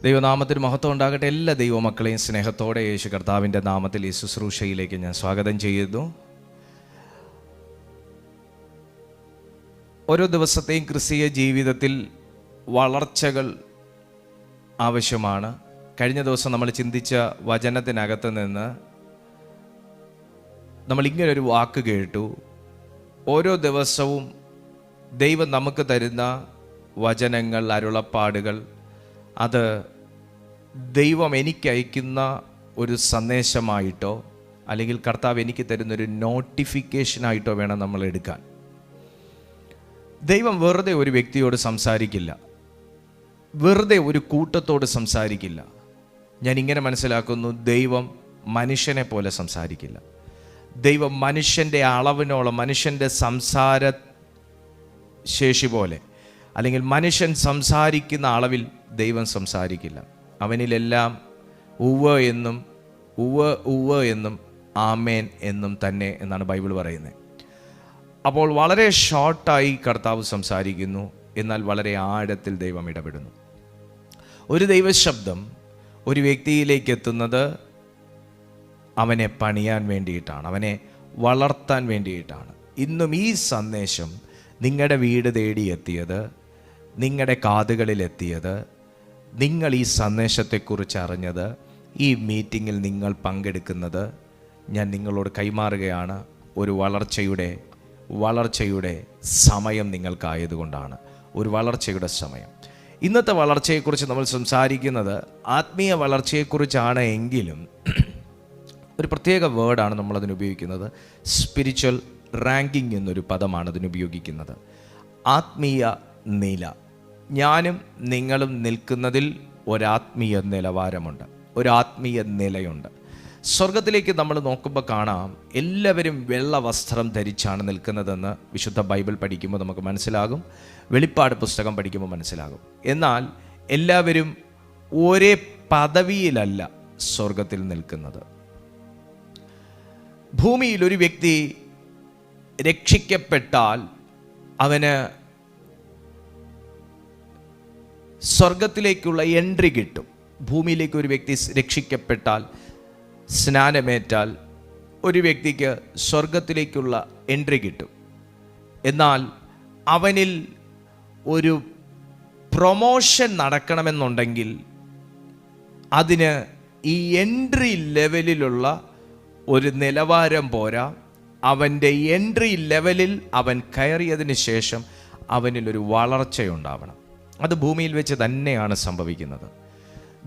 ദൈവനാമത്തിന് മഹത്വം ഉണ്ടാകട്ടെ. എല്ലാ ദൈവമക്കളെയും സ്നേഹത്തോടെ യേശു കർത്താവിൻ്റെ നാമത്തിൽ ഈ ശുശ്രൂഷയിലേക്ക് ഞാൻ സ്വാഗതം ചെയ്യുന്നു. ഓരോ ദിവസത്തെയും ക്രിസ്തീയ ജീവിതത്തിൽ വളർച്ചകൾ ആവശ്യമാണ്. കഴിഞ്ഞ ദിവസം നമ്മൾ ചിന്തിച്ച വചനത്തിനകത്ത് നിന്ന് നമ്മൾ ഇങ്ങനൊരു വാക്ക് കേട്ടു. ഓരോ ദിവസവും ദൈവം നമുക്ക് തരുന്ന വചനങ്ങൾ, അരുളപ്പാടുകൾ, അത് ദൈവം എനിക്ക് അയക്കുന്ന ഒരു സന്ദേശമായിട്ടോ അല്ലെങ്കിൽ കർത്താവ് എനിക്ക് തരുന്നൊരു നോട്ടിഫിക്കേഷനായിട്ടോ വേണം നമ്മൾ എടുക്കാൻ. ദൈവം വെറുതെ ഒരു വ്യക്തിയോട് സംസാരിക്കില്ല, വെറുതെ ഒരു കൂട്ടത്തോട് സംസാരിക്കില്ല. ഞാൻ ഇങ്ങനെ മനസ്സിലാക്കുന്നു, ദൈവം മനുഷ്യനെ പോലെ സംസാരിക്കില്ല. ദൈവം മനുഷ്യൻ്റെ അളവിനോളം, മനുഷ്യൻ്റെ സംസാര ശേഷി പോലെ അല്ലെങ്കിൽ മനുഷ്യൻ സംസാരിക്കുന്ന അളവിൽ ദൈവം സംസാരിക്കില്ല. അവനിലെല്ലാം ഉവ്വ് എന്നും ഉവ്വ് എന്നും ആമേൻ എന്നും തന്നെ എന്നാണ് ബൈബിൾ പറയുന്നത്. അപ്പോൾ വളരെ ഷോർട്ടായി കർത്താവ് സംസാരിക്കുന്നു, എന്നാൽ വളരെ ആഴത്തിൽ ദൈവം ഇടപെടുന്നു. ഒരു ദൈവശബ്ദം ഒരു വ്യക്തിയിലേക്ക് എത്തുന്നത് അവനെ പണിയാൻ വേണ്ടിയിട്ടാണ്, അവനെ വളർത്താൻ വേണ്ടിയിട്ടാണ്. ഇന്നും ഈ സന്ദേശം നിങ്ങളുടെ വീട് തേടിയെത്തിയത്, നിങ്ങളുടെ കാതുകളിലെത്തിയത്, നിങ്ങൾ ഈ സന്ദേശത്തെക്കുറിച്ച് അറിഞ്ഞത്, ഈ മീറ്റിങ്ങിൽ നിങ്ങൾ പങ്കെടുക്കുന്നത് ഞാൻ നിങ്ങളോട് കൈമാറുകയാണ്. ഒരു വളർച്ചയുടെ സമയം നിങ്ങൾക്കായതുകൊണ്ടാണ്. ഒരു വളർച്ചയുടെ സമയം. ഇന്നത്തെ വളർച്ചയെക്കുറിച്ച് നമ്മൾ സംസാരിക്കുന്നത് ആത്മീയ വളർച്ചയെക്കുറിച്ചാണ് എങ്കിലും ഒരു പ്രത്യേക വേർഡാണ് നമ്മളതിന് ഉപയോഗിക്കുന്നത്. സ്പിരിച്വൽ റാങ്കിങ് എന്നൊരു പദമാണ് അതിന് ഉപയോഗിക്കുന്നത്. ആത്മീയ നില. ഞാനും നിങ്ങളും നിൽക്കുന്നതിൽ ഒരാത്മീയ നിലവാരമുണ്ട്, ഒരാത്മീയ നിലയുണ്ട്. സ്വർഗത്തിലേക്ക് നമ്മൾ നോക്കുമ്പോൾ കാണാം, എല്ലാവരും വെള്ള വസ്ത്രം ധരിച്ചാണ് നിൽക്കുന്നതെന്ന് വിശുദ്ധ ബൈബിൾ പഠിക്കുമ്പോൾ നമുക്ക് മനസ്സിലാകും, വെളിപ്പാട് പുസ്തകം പഠിക്കുമ്പോൾ മനസ്സിലാകും. എന്നാൽ എല്ലാവരും ഒരേ പദവിയിലല്ല സ്വർഗത്തിൽ നിൽക്കുന്നത്. ഭൂമിയിൽ ഒരു വ്യക്തി രക്ഷിക്കപ്പെട്ടാൽ അവന് സ്വർഗത്തിലേക്കുള്ള എൻട്രി കിട്ടും. ഭൂമിയിലേക്ക് ഒരു വ്യക്തി രക്ഷിക്കപ്പെട്ടാൽ, സ്നാനമേറ്റാൽ ഒരു വ്യക്തിക്ക് സ്വർഗത്തിലേക്കുള്ള എൻട്രി കിട്ടും. എന്നാൽ അവനിൽ ഒരു പ്രൊമോഷൻ നടക്കണമെന്നുണ്ടെങ്കിൽ അതിന് ഈ എൻട്രി ലെവലിലുള്ള ഒരു നിലവാരം പോരാ. അവൻ്റെ എൻട്രി ലെവലിൽ അവൻ കയറിയതിന് ശേഷം അവനിലൊരു വളർച്ചയുണ്ടാവണം. അത് ഭൂമിയിൽ വെച്ച് തന്നെയാണ് സംഭവിക്കുന്നത്.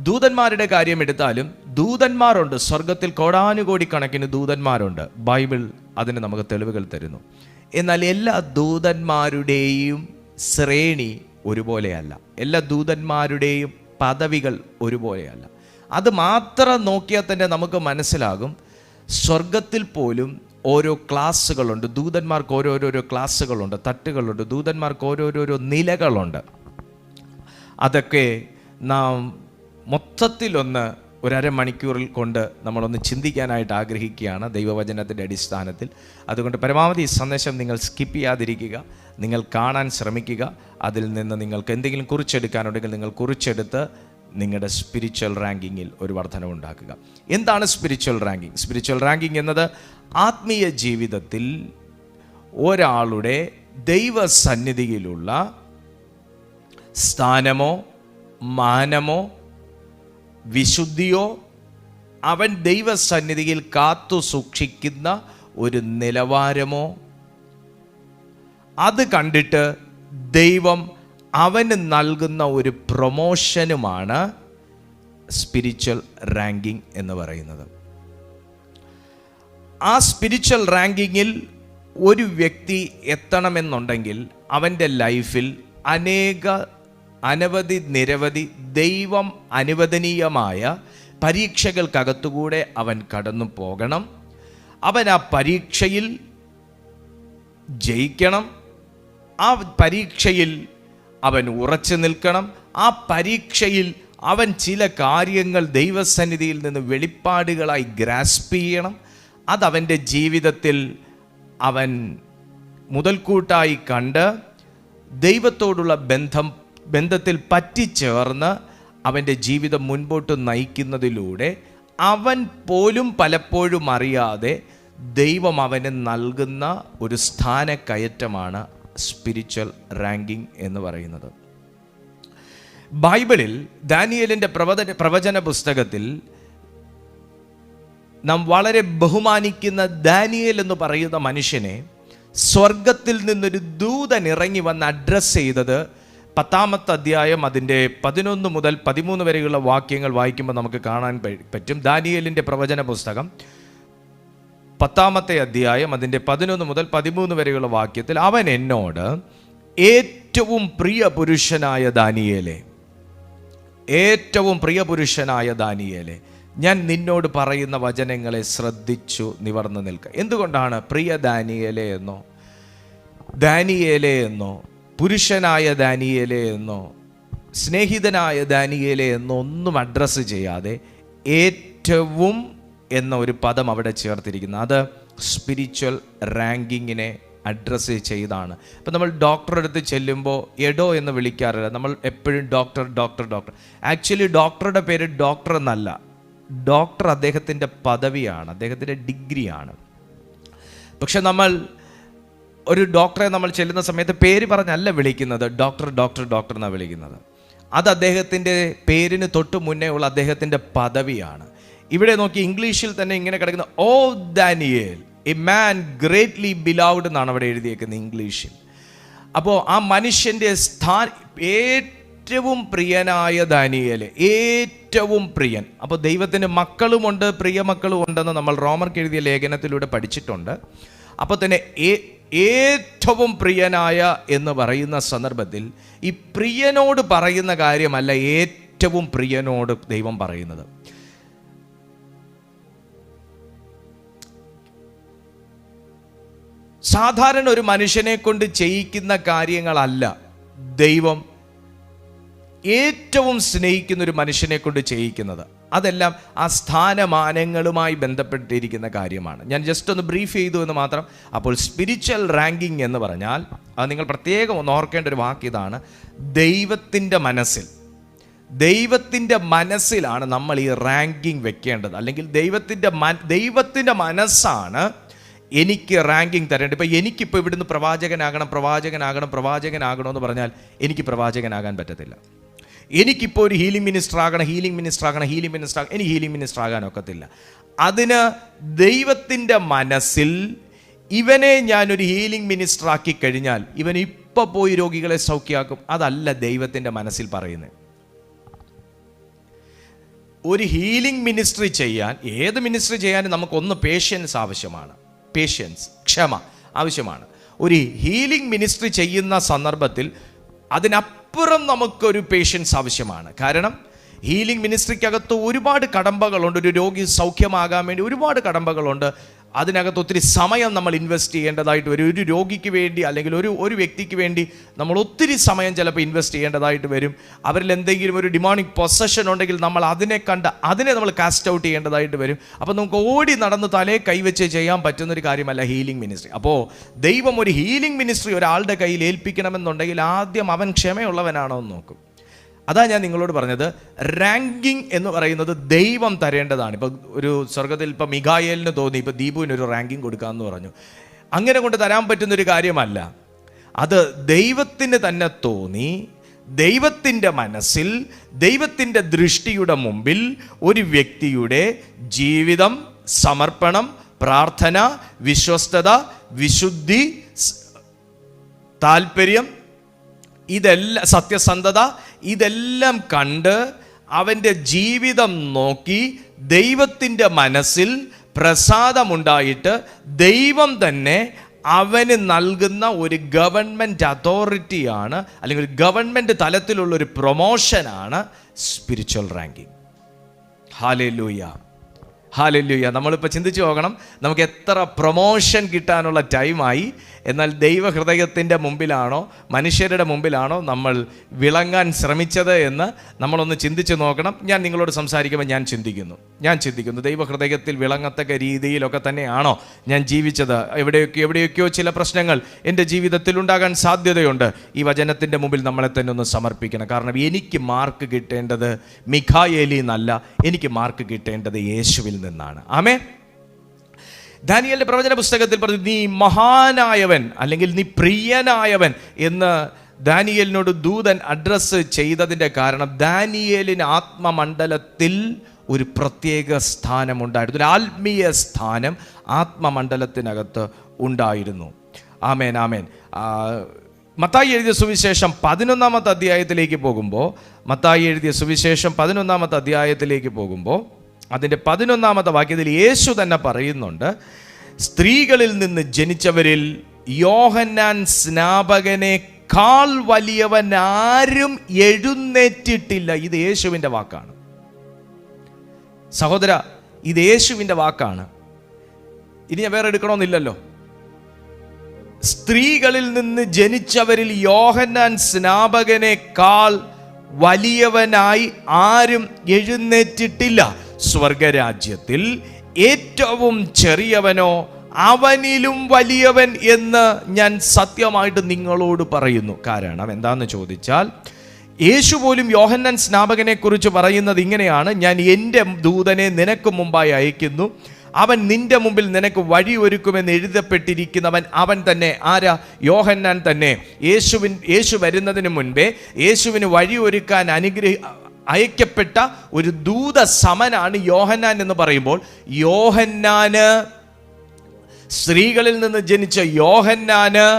ദൂതന്മാരുടെ കാര്യം എടുത്താലും ദൂതന്മാരുണ്ട്, സ്വർഗത്തിൽ കോടാനുകോടി കണക്കിന് ദൂതന്മാരുണ്ട്. ബൈബിൾ അതിന് നമുക്ക് തെളിവുകൾ തരുന്നു. എന്നാൽ എല്ലാ ദൂതന്മാരുടെയും ശ്രേണി ഒരുപോലെയല്ല, എല്ലാ ദൂതന്മാരുടെയും പദവികൾ ഒരുപോലെയല്ല. അത് മാത്രം നോക്കിയാൽ തന്നെ നമുക്ക് മനസ്സിലാകും, സ്വർഗത്തിൽ പോലും ഓരോ ക്ലാസ്സുകളുണ്ട്. ദൂതന്മാർക്ക് ഓരോരോ ക്ലാസ്സുകളുണ്ട്, തട്ടുകളുണ്ട്. ദൂതന്മാർക്ക് ഓരോരോ നിലകളുണ്ട്. അതൊക്കെ നാം മൊത്തത്തിലൊന്ന് ഒരമണിക്കൂറിൽ കൊണ്ട് നമ്മളൊന്ന് ചിന്തിക്കാനായിട്ട് ആഗ്രഹിക്കുകയാണ് ദൈവവചനത്തിൻ്റെ അടിസ്ഥാനത്തിൽ. അതുകൊണ്ട് പരമാവധി ഈ സന്ദേശം നിങ്ങൾ സ്കിപ്പ് ചെയ്യാതിരിക്കുക, നിങ്ങൾ കാണാൻ ശ്രമിക്കുക. അതിൽ നിന്ന് നിങ്ങൾക്ക് എന്തെങ്കിലും കുറിച്ചെടുക്കാനുണ്ടെങ്കിൽ നിങ്ങൾ കുറിച്ചെടുത്ത് നിങ്ങളുടെ സ്പിരിച്വൽ റാങ്കിങ്ങിൽ ഒരു വർധനവുണ്ടാക്കുക. എന്താണ് സ്പിരിച്വൽ റാങ്കിങ്? സ്പിരിച്വൽ റാങ്കിങ് എന്നത് ആത്മീയ ജീവിതത്തിൽ ഒരാളുടെ ദൈവസന്നിധിയിലുള്ള സ്ഥാനമോ മാനമോ വിശുദ്ധിയോ അവൻ ദൈവസന്നിധിയിൽ കാത്തു സൂക്ഷിക്കുന്ന ഒരു നിലവാരമോ അത് കണ്ടിട്ട് ദൈവം അവന് നൽകുന്ന ഒരു പ്രൊമോഷനുമാണ് സ്പിരിച്വൽ റാങ്കിങ് എന്ന് പറയുന്നത്. ആ സ്പിരിച്വൽ റാങ്കിങ്ങിൽ ഒരു വ്യക്തി എത്തണമെന്നുണ്ടെങ്കിൽ അവൻ്റെ ലൈഫിൽ നിരവധി ദൈവം അനുവദനീയമായ പരീക്ഷകൾക്കകത്തുകൂടെ അവൻ കടന്നു പോകണം. അവൻ ആ പരീക്ഷയിൽ ജയിക്കണം. ആ പരീക്ഷയിൽ അവൻ ഉറച്ചു നിൽക്കണം. ആ പരീക്ഷയിൽ അവൻ ചില കാര്യങ്ങൾ ദൈവസന്നിധിയിൽ നിന്ന് വെളിപ്പാടുകളായി ഗ്രാസ്പ് ചെയ്യണം. അതവൻ്റെ ജീവിതത്തിൽ അവൻ മുതൽക്കൂട്ടായി കണ്ട് ദൈവത്തോടുള്ള ബന്ധത്തിൽ പറ്റിച്ചേർന്ന് അവൻ്റെ ജീവിതം മുൻപോട്ട് നയിക്കുന്നതിലൂടെ അവൻ പോലും പലപ്പോഴും അറിയാതെ ദൈവം അവന് നൽകുന്ന ഒരു സ്ഥാനക്കയറ്റമാണ് സ്പിരിച്വൽ റാങ്കിങ് എന്ന് പറയുന്നത്. ബൈബിളിൽ ദാനിയേലിൻ്റെ പ്രവചന പുസ്തകത്തിൽ നാം വളരെ ബഹുമാനിക്കുന്ന ദാനിയേൽ എന്ന് പറയുന്ന മനുഷ്യനെ സ്വർഗത്തിൽ നിന്നൊരു ദൂതൻ ഇറങ്ങി വന്ന് അഡ്രസ്സ് ചെയ്തത് 10-ാമത്തെ അധ്യായം അതിൻ്റെ 11 മുതൽ 13 വരെയുള്ള വാക്യങ്ങൾ വായിക്കുമ്പോൾ നമുക്ക് കാണാൻ പറ്റും. ദാനിയേലിൻ്റെ പ്രവചന പുസ്തകം 10-ാമത്തെ അധ്യായം അതിൻ്റെ 11 മുതൽ 13 വരെയുള്ള വാക്യത്തിൽ, അവൻ എന്നോട്, ഏറ്റവും പ്രിയ പുരുഷനായ ദാനിയേലേ, ഏറ്റവും പ്രിയ പുരുഷനായ ദാനിയേലേ, ഞാൻ നിന്നോട് പറയുന്ന വചനങ്ങളെ ശ്രദ്ധിച്ചു നിവർന്നു നിൽക്കുക. എന്തുകൊണ്ടാണ് പ്രിയ ദാനിയേലേ എന്നോ ദാനിയേലേ എന്നോ പുരുഷനായ ദാനിയേലേ എന്നോ സ്നേഹിതനായ ദാനിയേലേ എന്നോ ഒന്നും അഡ്രസ്സ് ചെയ്യാതെ ഏറ്റവും എന്ന ഒരു പദം അവിടെ ചേർത്തിരിക്കുന്നത്? അത് സ്പിരിച്വൽ റാങ്കിങ്ങിനെ അഡ്രസ്സ് ചെയ്താണ്. ഇപ്പം നമ്മൾ ഡോക്ടറുടെ അടുത്ത് ചെല്ലുമ്പോൾ എഡോ എന്ന് വിളിക്കാറില്ല, നമ്മൾ എപ്പോഴും ഡോക്ടർ ഡോക്ടർ ഡോക്ടർ. ആക്ച്വലി ഡോക്ടറുടെ പേര് ഡോക്ടർ എന്നല്ല, ഡോക്ടർ അദ്ദേഹത്തിൻ്റെ പദവിയാണ്, അദ്ദേഹത്തിൻ്റെ ഡിഗ്രിയാണ്. പക്ഷെ നമ്മൾ ഒരു ഡോക്ടറെ നമ്മൾ ചെല്ലുന്ന സമയത്ത് പേര് പറഞ്ഞല്ല വിളിക്കുന്നത്, ഡോക്ടർ ഡോക്ടർ ഡോക്ടർ എന്നാണ് വിളിക്കുന്നത്. അത് അദ്ദേഹത്തിൻ്റെ പേരിന് തൊട്ട് മുന്നേ ഉള്ള അദ്ദേഹത്തിൻ്റെ പദവിയാണ്. ഇവിടെ നോക്കി ഇംഗ്ലീഷിൽ തന്നെ ഇങ്ങനെ കിടക്കുന്ന, O Daniel, a man greatly beloved എന്നാണ് അവിടെ എഴുതിയേക്കുന്നത് ഇംഗ്ലീഷിൽ. അപ്പോൾ ആ മനുഷ്യൻ്റെ ഏറ്റവും പ്രിയനായ ദാനിയേൽ, ഏറ്റവും പ്രിയൻ. അപ്പോൾ ദൈവത്തിന് മക്കളുമുണ്ട്, പ്രിയ മക്കളും ഉണ്ടെന്ന് നമ്മൾ റോമർക്ക് എഴുതിയ ലേഖനത്തിലൂടെ പഠിച്ചിട്ടുണ്ട്. അപ്പോൾ തന്നെ ഏറ്റവും പ്രിയനായ എന്ന് പറയുന്ന സന്ദർഭത്തിൽ ഈ പ്രിയനോട് പറയുന്ന കാര്യമല്ല ഏറ്റവും പ്രിയനോട് ദൈവം പറയുന്നത്. സാധാരണ ഒരു മനുഷ്യനെ കൊണ്ട് ചെയ്യിക്കുന്ന കാര്യങ്ങളല്ല ദൈവം ഏറ്റവും സ്നേഹിക്കുന്ന ഒരു മനുഷ്യനെ കൊണ്ട് ചെയ്യിക്കുന്നത്. അതെല്ലാം ആ സ്ഥാനമാനങ്ങളുമായി ബന്ധപ്പെട്ടിരിക്കുന്ന കാര്യമാണ്. ഞാൻ ജസ്റ്റ് ഒന്ന് ബ്രീഫ് ചെയ്തു എന്ന് മാത്രം. അപ്പോൾ സ്പിരിച്വൽ റാങ്കിങ് എന്ന് പറഞ്ഞാൽ അത് നിങ്ങൾ പ്രത്യേകം ഒന്ന് ഓർക്കേണ്ട ഒരു വാക്ക് ഇതാണ്: ദൈവത്തിൻ്റെ മനസ്സിലാണ് നമ്മൾ ഈ റാങ്കിങ് വെക്കേണ്ടത്. അല്ലെങ്കിൽ ദൈവത്തിൻ്റെ മനസ്സാണ് എനിക്ക് റാങ്കിങ് തരേണ്ടത്. ഇപ്പം എനിക്കിപ്പോൾ ഇവിടുന്ന് പ്രവാചകനാകണമെന്ന് പറഞ്ഞാൽ എനിക്ക് പ്രവാചകനാകാൻ പറ്റത്തില്ല. എനിക്കിപ്പോൾ ഒരു ഹീലിംഗ് മിനിസ്റ്റർ ആകണം, എനിക്ക് ഹീലിംഗ് മിനിസ്റ്റർ ആകാൻ ഒക്കത്തില്ല. അതിന് ദൈവത്തിൻ്റെ മനസ്സിൽ ഇവനെ ഞാനൊരു ഹീലിംഗ് മിനിസ്റ്റർ ആക്കി കഴിഞ്ഞാൽ ഇവൻ ഇപ്പോൾ പോയി രോഗികളെ സൗഖ്യമാക്കും. അതല്ല ദൈവത്തിൻ്റെ മനസ്സിൽ പറയുന്നത്. ഒരു ഹീലിംഗ് മിനിസ്ട്രി ചെയ്യാൻ, ഏത് മിനിസ്ട്രി ചെയ്യാനും നമുക്കൊന്ന് പേഷ്യൻസ് ആവശ്യമാണ്, ക്ഷമ ആവശ്യമാണ്. ഒരു ഹീലിംഗ് മിനിസ്ട്രി ചെയ്യുന്ന സന്ദർഭത്തിൽ അതിനപ്പുറം നമുക്കൊരു പേഷ്യൻസ് ആവശ്യമാണ്. കാരണം ഹീലിംഗ് മിനിസ്ട്രിക്കകത്ത് ഒരുപാട് കടമ്പകളുണ്ട്. ഒരു രോഗി സൗഖ്യമാകാൻ വേണ്ടി ഒരുപാട് കടമ്പകളുണ്ട്. അതിനകത്ത് ഒത്തിരി സമയം നമ്മൾ ഇൻവെസ്റ്റ് ചെയ്യേണ്ടതായിട്ട് വരും. ഒരു രോഗിക്ക് വേണ്ടി അല്ലെങ്കിൽ ഒരു വ്യക്തിക്ക് വേണ്ടി നമ്മൾ ഒത്തിരി സമയം ചിലപ്പോൾ ഇൻവെസ്റ്റ് ചെയ്യേണ്ടതായിട്ട് വരും. അവരിൽ എന്തെങ്കിലും ഒരു ഡിമോണിക് പൊസഷൻ ഉണ്ടെങ്കിൽ നമ്മൾ അതിനെ നമ്മൾ കാസ്റ്റ് ഔട്ട് ചെയ്യേണ്ടതായിട്ട് വരും. അപ്പോൾ നമുക്ക് ഓടി നടന്ന് തലേ കൈവച്ച് ചെയ്യാൻ പറ്റുന്നൊരു കാര്യമല്ല ഹീലിംഗ് മിനിസ്ട്രി. അപ്പോൾ ദൈവം ഒരു ഹീലിംഗ് മിനിസ്ട്രി ഒരാളുടെ കയ്യിൽ ഏൽപ്പിക്കണമെന്നുണ്ടെങ്കിൽ ആദ്യം അവൻ ക്ഷമയുള്ളവനാണോ എന്ന് നോക്കും. അതാ ഞാൻ നിങ്ങളോട് പറഞ്ഞത്, റാങ്കിങ് എന്ന് പറയുന്നത് ദൈവം തരേണ്ടതാണ്. ഇപ്പോൾ ഒരു സ്വർഗത്തിൽ ഇപ്പോൾ മിഖായേലിന് തോന്നി ഇപ്പോൾ ദീപുവിനൊരു റാങ്കിങ് കൊടുക്കാമെന്ന് പറഞ്ഞു. അങ്ങനെ കൊണ്ട് തരാൻ പറ്റുന്നൊരു കാര്യമല്ല. അത് ദൈവത്തിന് തന്നെ തോന്നി, ദൈവത്തിൻ്റെ മനസ്സിൽ, ദൈവത്തിൻ്റെ ദൃഷ്ടിയുടെ മുമ്പിൽ ഒരു വ്യക്തിയുടെ ജീവിതം, സമർപ്പണം, പ്രാർത്ഥന, വിശ്വസ്തത, വിശുദ്ധി, താല്പര്യം, ഇതെല്ലാം, സത്യസന്ധത, ഇതെല്ലാം കണ്ട് അവൻ്റെ ജീവിതം നോക്കി ദൈവത്തിൻ്റെ മനസ്സിൽ പ്രസാദമുണ്ടായിട്ട് ദൈവം തന്നെ അവന് നൽകുന്ന ഒരു ഗവൺമെൻറ് അതോറിറ്റിയാണ്, അല്ലെങ്കിൽ ഒരു ഗവൺമെൻറ് തലത്തിലുള്ളൊരു പ്രൊമോഷനാണ് സ്പിരിച്വൽ റാങ്കിങ്. ഹല്ലേലൂയ. ഹല്ലേലൂയ. നമ്മളിപ്പോൾ ചിന്തിച്ചു നോക്കണം, നമുക്ക് എത്ര പ്രൊമോഷൻ കിട്ടാനുള്ള ടൈമായി. എന്നാൽ ദൈവഹൃദയത്തിൻ്റെ മുമ്പിലാണോ മനുഷ്യരുടെ മുമ്പിലാണോ നമ്മൾ വിളങ്ങാൻ ശ്രമിച്ചത് എന്ന് നമ്മളൊന്ന് ചിന്തിച്ച് നോക്കണം. ഞാൻ നിങ്ങളോട് സംസാരിക്കുമ്പോൾ ഞാൻ ചിന്തിക്കുന്നു ദൈവഹൃദയത്തിൽ വിളങ്ങത്തക്ക രീതിയിലൊക്കെ തന്നെയാണോ ഞാൻ ജീവിച്ചത്? എവിടെയൊക്കെയോ ചില പ്രശ്നങ്ങൾ എൻ്റെ ജീവിതത്തിൽ ഉണ്ടാകാൻ സാധ്യതയുണ്ട്. ഈ വചനത്തിൻ്റെ മുമ്പിൽ നമ്മളെ തന്നെ ഒന്ന് സമർപ്പിക്കണം. കാരണം എനിക്ക് മാർക്ക് കിട്ടേണ്ടത് മിഖായേലിൽ നിന്നല്ല, എനിക്ക് മാർക്ക് കിട്ടേണ്ടത് യേശുവിൽ നിന്നാണ്. ആമേൻ. ദാനിയേലിന്റെ പ്രവചന പുസ്തകത്തിൽ പറഞ്ഞു, നീ മഹാനായവൻ അല്ലെങ്കിൽ നീ പ്രിയനായവൻ എന്ന് ദാനിയേലിനോട് ദൂതൻ അഡ്രസ്സ് ചെയ്തതിൻ്റെ കാരണം ദാനിയേലിന് ആത്മമണ്ഡലത്തിൽ ഒരു പ്രത്യേക സ്ഥാനമുണ്ടായിരുന്നു. ഒരു ആത്മീയ സ്ഥാനം ആത്മമണ്ഡലത്തിനകത്ത് ഉണ്ടായിരുന്നു. ആമേൻ, ആമേൻ. മത്തായി എഴുതിയ സുവിശേഷം 11-ാമത്തെ അധ്യായത്തിലേക്ക് പോകുമ്പോൾ അതിൻ്റെ 11-ാമത്തെ വാക്യത്തിൽ യേശു തന്നെ പറയുന്നുണ്ട്, സ്ത്രീകളിൽ നിന്ന് ജനിച്ചവരിൽ യോഹന്നാൻ സ്നാപകനേക്കാൾ വലിയവൻ ആരും എഴുന്നേറ്റിട്ടില്ല. ഇത് യേശുവിൻ്റെ വാക്കാണ് സഹോദര, ഇത് യേശുവിൻ്റെ വാക്കാണ്. ഇനി ഞാൻ വേറെ എടുക്കണമെന്നില്ലല്ലോ. സ്ത്രീകളിൽ നിന്ന് ജനിച്ചവരിൽ യോഹന്നാൻ സ്നാപകനേക്കാൾ വലിയവനായി ആരും എഴുന്നേറ്റിട്ടില്ല. സ്വർഗരാജ്യത്തിൽ ഏറ്റവും ചെറിയവനോ അവനിലും വലിയവൻ എന്ന് ഞാൻ സത്യമായിട്ട് നിങ്ങളോട് പറയുന്നു. കാരണം എന്താണെന്ന് ചോദിച്ചാൽ, യേശു പോലും യോഹന്നാൻ സ്നാപകനെ കുറിച്ച് പറയുന്നത് ഇങ്ങനെയാണ്, ഞാൻ എൻ്റെ ദൂതനെ നിനക്ക് മുമ്പായി അയക്കുന്നു, അവൻ നിന്റെ മുമ്പിൽ നിനക്ക് വഴി ഒരുക്കുമെന്ന് എഴുതപ്പെട്ടിരിക്കുന്നവൻ അവൻ തന്നെ. ആരാ? യോഹന്നാൻ തന്നെ. യേശു വരുന്നതിന് മുൻപേ യേശുവിന് വഴി ഒരുക്കാൻ അയക്കപ്പെട്ട ഒരു ദൂത സമനാണ് യോഹന്നാൻ എന്ന് പറയുമ്പോൾ, യോഹന്നാന്, സ്ത്രീകളിൽ നിന്ന് ജനിച്ച യോഹന്നാന്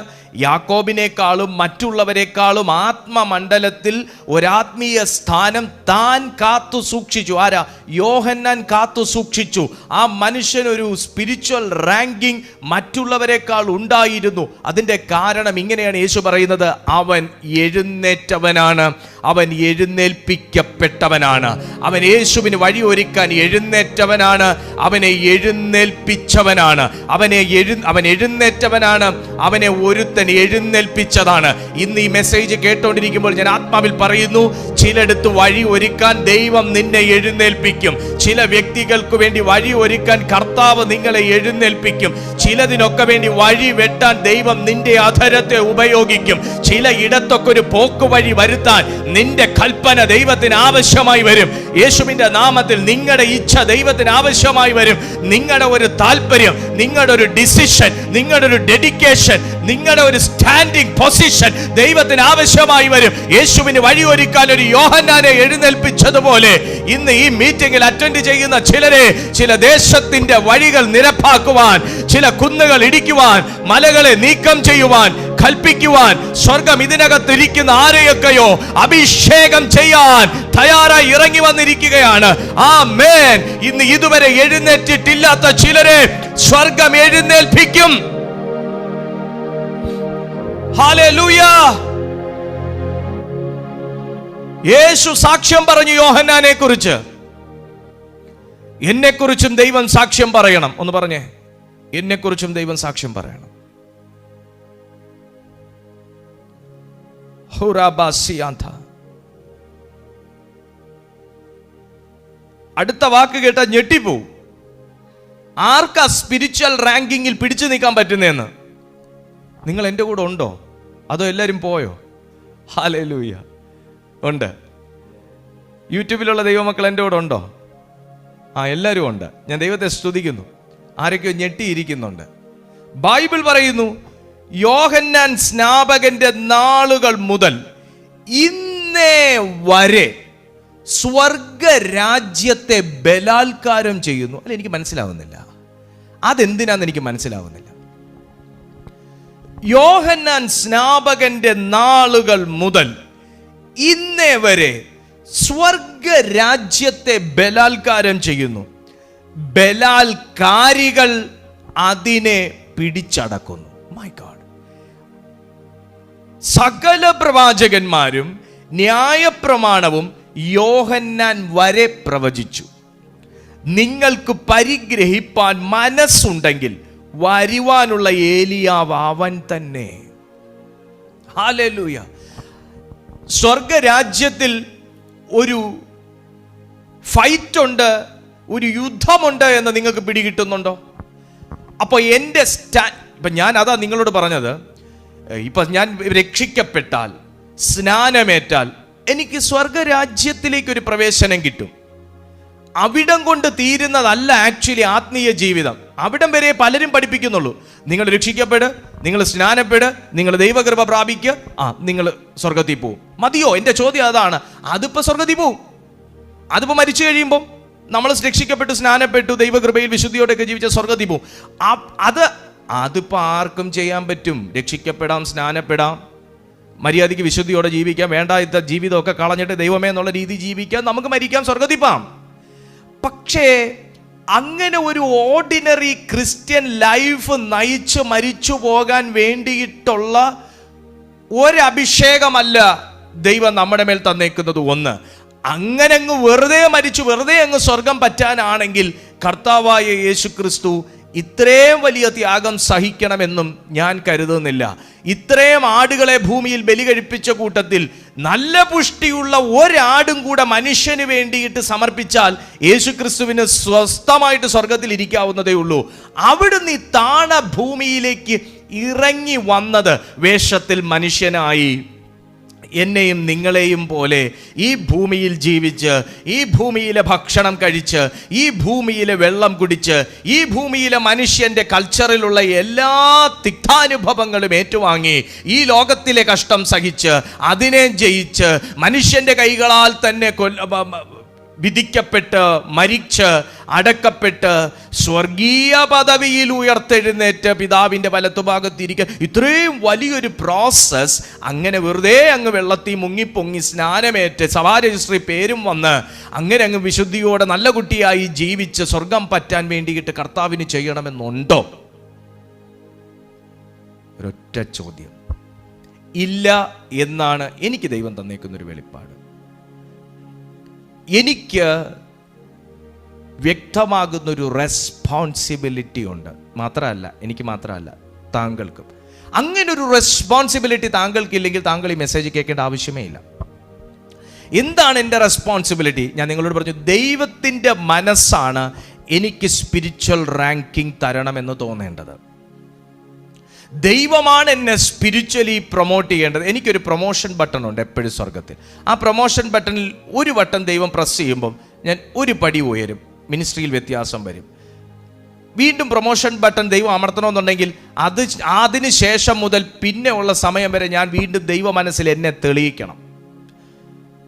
യാക്കോബിനേക്കാളും മറ്റുള്ളവരെക്കാളും ആത്മമണ്ഡലത്തിൽ ഒരാത്മീയ സ്ഥാനം താൻ കാത്തു സൂക്ഷിച്ചു. ആരാ? യോഹന്നാൻ കാത്തു സൂക്ഷിച്ചു. ആ മനുഷ്യനൊരു സ്പിരിച്വൽ റാങ്കിങ് മറ്റുള്ളവരെക്കാൾ ഉണ്ടായിരുന്നു. അതിൻ്റെ കാരണം ഇങ്ങനെയാണ് യേശു പറയുന്നത്, അവൻ എഴുന്നേറ്റവനാണ്, അവൻ എഴുന്നേൽപ്പിക്കപ്പെട്ടവനാണ്, അവൻ യേശുവിന് വഴി ഒരുക്കാൻ എഴുന്നേറ്റവനാണ്, അവനെ എഴുന്നേൽപ്പിച്ചവനാണ്, അവൻ എഴുന്നേറ്റവനാണ്, അവനെ ഒരുത്തൻ എഴുന്നേൽപ്പിച്ചതാണ്. ഇന്ന് ഈ മെസ്സേജ് കേട്ടോണ്ടിരിക്കുമ്പോൾ ഞാൻ ആത്മാവിൽ പറയുന്നു, ചിലടത്ത് വഴി ഒരുക്കാൻ ദൈവം നിന്നെ എഴുന്നേൽപ്പിക്കും. ചില വ്യക്തികൾക്ക് വേണ്ടി വഴി ഒരുക്കാൻ കർത്താവ് നിങ്ങളെ എഴുന്നേൽപ്പിക്കും. ചിലതിനൊക്കെ വേണ്ടി വഴി വെട്ടാൻ ദൈവം നിന്റെ അധരത്തെ ഉപയോഗിക്കും. ചില ഇടത്തൊക്കെ ഒരു പോക്ക് വഴി വരുത്താൻ നിന്റെ കൽപ്പന ദൈവത്തിന് ആവശ്യമായി വരും. യേശുവിന്റെ നാമത്തിൽ നിങ്ങളുടെ ഇച്ഛ ദൈവത്തിന് ആവശ്യമായി വരും. നിങ്ങളുടെ ഒരു താല്പര്യം, നിങ്ങളുടെ ഒരു ഡിസിഷൻ, നിങ്ങളുടെ ഒരു ഡെഡിക്കേഷൻ, നിങ്ങളുടെ ഒരു സ്റ്റാൻഡിംഗ് പൊസിഷൻ ദൈവത്തിന് ആവശ്യമായി വരും. യേശുവിന് വഴിയൊരുക്കാൻ ഒരു യോഹന്നാനെ എഴുന്നേൽപ്പിച്ചതുപോലെ ഇന്ന് ഈ മീറ്റിംഗിൽ അറ്റൻഡ് ചെയ്യുന്ന ചിലരെ, ചില ദേശത്തിന്റെ വഴികൾ നിരപ്പാക്കുവാൻ, ചില കുന്നുകൾ ഇടിക്കുവാൻ, മലകളെ നീക്കം ചെയ്യുവാൻ, കൽപ്പിക്കുവാൻ സ്വർഗം ഇതിനകത്തിരിക്കുന്ന ആരെയൊക്കെയോ അഭിഷേകം ചെയ്യാൻ തയ്യാറായി ഇറങ്ങി വന്നിരിക്കുകയാണ്. ആമേൻ. ഇന്ന് ഇതുവരെ എഴുന്നേറ്റിട്ടില്ലാത്ത ചിലരെ സ്വർഗം എഴുന്നേൽപ്പിക്കും. ഹല്ലേലൂയ. യേശു സാക്ഷ്യം പറഞ്ഞു യോഹന്നാനെ കുറിച്ച്. എന്നെ കുറിച്ചും ദൈവം സാക്ഷ്യം പറയണം. ഒന്ന് പറഞ്ഞേ, എന്നെ കുറിച്ചും ദൈവം സാക്ഷ്യം പറയണം. അടുത്ത വാക്ക് കേട്ടാ ഞെട്ടിപ്പോവും. ആർക്കാ സ്പിരിച്വൽ റാങ്കിങ്ങിൽ പിടിച്ചു നിൽക്കാൻ പറ്റുന്നതെന്ന്? നിങ്ങൾ എൻ്റെ കൂടെ ഉണ്ടോ അതോ എല്ലാവരും പോയോ? ഹല്ലേലൂയ. ഉണ്ട്. യൂട്യൂബിലുള്ള ദൈവമക്കൾ എൻ്റെ കൂടെ ഉണ്ടോ? എല്ലാവരും ഉണ്ട്. ഞാൻ ദൈവത്തെ സ്തുതിക്കുന്നു. ആരൊക്കെയോ ഞെട്ടിയിരിക്കുന്നുണ്ട്. ബൈബിൾ പറയുന്നു, യോഹന്നാൻ സ്നാപകന്റെ നാളുകൾ മുതൽ ഇന്നേ വരെ സ്വർഗരാജ്യത്തെ ബലാത്കാരം ചെയ്യുന്നു. അല്ല, എനിക്ക് മനസ്സിലാവുന്നില്ല. അതെന്തിനാന്ന് എനിക്ക് മനസ്സിലാവുന്നില്ല. യോഹന്നാൻ സ്നാപകന്റെ നാളുകൾ മുതൽ ഇന്നേ വരെ സ്വർഗരാജ്യത്തെ ബലാത്കാരം ചെയ്യുന്നു. ബലാത്കാരികൾ അതിനെ പിടിച്ചടക്കുന്നു. My God. സകല പ്രവാചകന്മാരും ന്യായപ്രമാണവും യോഹന്നാൻ വരെ പ്രവചിച്ചു. നിങ്ങൾക്ക് പരിഗ്രഹിപ്പാൻ മനസ്സുണ്ടെങ്കിൽ വരുവാനുള്ള ഏലിയാവ് അവൻ തന്നെ. ഹല്ലേലൂയ. സ്വർഗരാജ്യത്തിൽ ഒരു ഫൈറ്റ് ഉണ്ട്, ഒരു യുദ്ധമുണ്ട് എന്ന് നിങ്ങൾക്ക് പിടികിട്ടുന്നുണ്ടോ? അപ്പോൾ എൻ്റെ ഇപ്പം ഞാൻ അതാ നിങ്ങളോട് പറഞ്ഞത്, ഇപ്പം ഞാൻ രക്ഷിക്കപ്പെട്ടാൽ, സ്നാനമേറ്റാൽ എനിക്ക് സ്വർഗരാജ്യത്തിലേക്കൊരു പ്രവേശനം കിട്ടും. അവിടം കൊണ്ട് തീരുന്നതല്ല ആക്ച്വലി ആത്മീയ ജീവിതം. അവിടം വരെ പലരും പഠിപ്പിക്കുന്നുള്ളൂ. നിങ്ങൾ രക്ഷിക്കപ്പെട്, നിങ്ങൾ സ്നാനപ്പെട്, നിങ്ങൾ ദൈവകൃപ പ്രാപിക്കുക, നിങ്ങൾ സ്വർഗത്തിൽ പോവും. മതിയോ? എൻ്റെ ചോദ്യം അതാണ്. അതിപ്പോൾ സ്വർഗത്തിൽ പോവും. അതിപ്പോൾ മരിച്ചു കഴിയുമ്പം നമ്മൾ രക്ഷിക്കപ്പെട്ടു, സ്നാനപ്പെട്ടു, ദൈവകൃപയിൽ വിശുദ്ധിയോടെയൊക്കെ ജീവിച്ച സ്വർഗത്തിൽ പോവും. അതിപ്പോൾ ആർക്കും ചെയ്യാൻ പറ്റും. രക്ഷിക്കപ്പെടാം, സ്നാനപ്പെടാം, മര്യാദയ്ക്ക് വിശുദ്ധിയോടെ ജീവിക്കാം, വേണ്ടാത്ത ജീവിതമൊക്കെ കളഞ്ഞിട്ട് ദൈവമേ എന്നുള്ള രീതി ജീവിക്കാം, നമുക്ക് മരിക്കാം, സ്വർഗത്തിൽ പോവാം. പക്ഷേ അങ്ങനെ ഒരു ഓർഡിനറി ക്രിസ്ത്യൻ ലൈഫ് നയിച്ച് മരിച്ചു പോകാൻ വേണ്ടിയിട്ടുള്ള ഒരഭിഷേകമല്ല ദൈവം നമ്മുടെ മേൽ തന്നേക്കുന്നത്. ഒന്ന്, അങ്ങനെ അങ്ങ് വെറുതെ മരിച്ചു വെറുതെ അങ്ങ് സ്വർഗം പറ്റാനാണെങ്കിൽ കർത്താവായ യേശുക്രിസ്തു ഇത്രയും വലിയ ത്യാഗം സഹിക്കണമെന്നും ഞാൻ കരുതുന്നില്ല. ഇത്രയും ആടുകളെ ഭൂമിയിൽ ബലി കഴിപ്പിച്ച കൂട്ടത്തിൽ നല്ല പുഷ്ടിയുള്ള ഒരാടും കൂടെ മനുഷ്യന് വേണ്ടിയിട്ട് സമർപ്പിച്ചാൽ യേശുക്രിസ്തുവിന് സ്വസ്ഥമായിട്ട് സ്വർഗത്തിൽ ഇരിക്കാവുന്നതേ ഉള്ളൂ. അവിടുന്ന് ഈ താണ ഭൂമിയിലേക്ക് ഇറങ്ങി വന്നത് വേഷത്തിൽ മനുഷ്യനായി എന്നെയും നിങ്ങളെയും പോലെ ഈ ഭൂമിയിൽ ജീവിച്ച്, ഈ ഭൂമിയിലെ ഭക്ഷണം കഴിച്ച്, ഈ ഭൂമിയിലെ വെള്ളം കുടിച്ച്, ഈ ഭൂമിയിലെ മനുഷ്യൻ്റെ കൾച്ചറിലുള്ള എല്ലാ തിക്താനുഭവങ്ങളും ഏറ്റുവാങ്ങി, ഈ ലോകത്തിലെ കഷ്ടം സഹിച്ച്, അതിനെ ജയിച്ച്, മനുഷ്യൻ്റെ കൈകളാൽ തന്നെ വിധിക്കപ്പെട്ട്, മരിച്ച്, അടക്കപ്പെട്ട്, സ്വർഗീയ പദവിയിൽ ഉയർത്തെഴുന്നേറ്റ് പിതാവിൻ്റെ വലത്തുഭാഗത്തിരിക്കുക. ഇത്രയും വലിയൊരു പ്രോസസ് അങ്ങനെ വെറുതെ അങ്ങ് വെള്ളത്തിൽ മുങ്ങിപ്പൊങ്ങി സ്നാനമേറ്റ് സഭാ രജിസ്ട്രി പേരും വന്ന് അങ്ങനെ അങ്ങ് വിശുദ്ധിയോടെ നല്ല കുട്ടിയായി ജീവിച്ച് സ്വർഗം പറ്റാൻ വേണ്ടിയിട്ട് കർത്താവിന് ചെയ്യണമെന്നുണ്ടോ? ഒരൊറ്റ ചോദ്യം. ഇല്ല എന്നാണ് എനിക്ക് ദൈവം തന്നേക്കുന്നൊരു വെളിപ്പാട്. എനിക്ക് വ്യക്തമാകുന്നൊരു റെസ്പോൺസിബിലിറ്റി ഉണ്ട്. എനിക്ക് മാത്രമല്ല താങ്കൾക്കും. അങ്ങനൊരു റെസ്പോൺസിബിലിറ്റി താങ്കൾക്കില്ലെങ്കിൽ താങ്കൾ ഈ മെസ്സേജ് കേൾക്കേണ്ട ആവശ്യമേ ഇല്ല. എന്താണ് എൻ്റെ റെസ്പോൺസിബിലിറ്റി? ഞാൻ നിങ്ങളോട് പറഞ്ഞു, ദൈവത്തിൻ്റെ മനസ്സാണ് എനിക്ക് സ്പിരിച്വൽ റാങ്കിങ് തരണമെന്ന് തോന്നേണ്ടത്. ദൈവമാണ് എന്നെ സ്പിരിച്വലി പ്രൊമോട്ട് ചെയ്യേണ്ടത്. എനിക്കൊരു പ്രൊമോഷൻ ബട്ടൺ ഉണ്ട് എപ്പോഴും സ്വർഗത്തിൽ. ആ പ്രൊമോഷൻ ബട്ടണിൽ ഒരു വട്ടം ദൈവം പ്രസ് ചെയ്യുമ്പം ഞാൻ ഒരു പടി ഉയരും, മിനിസ്ട്രിയിൽ വ്യത്യാസം വരും. വീണ്ടും പ്രൊമോഷൻ ബട്ടൺ ദൈവം അമർത്തണമെന്നുണ്ടെങ്കിൽ അതിന് ശേഷം മുതൽ പിന്നെ ഉള്ള സമയം വരെ ഞാൻ വീണ്ടും ദൈവ മനസ്സിൽ എന്നെ തെളിയിക്കണം.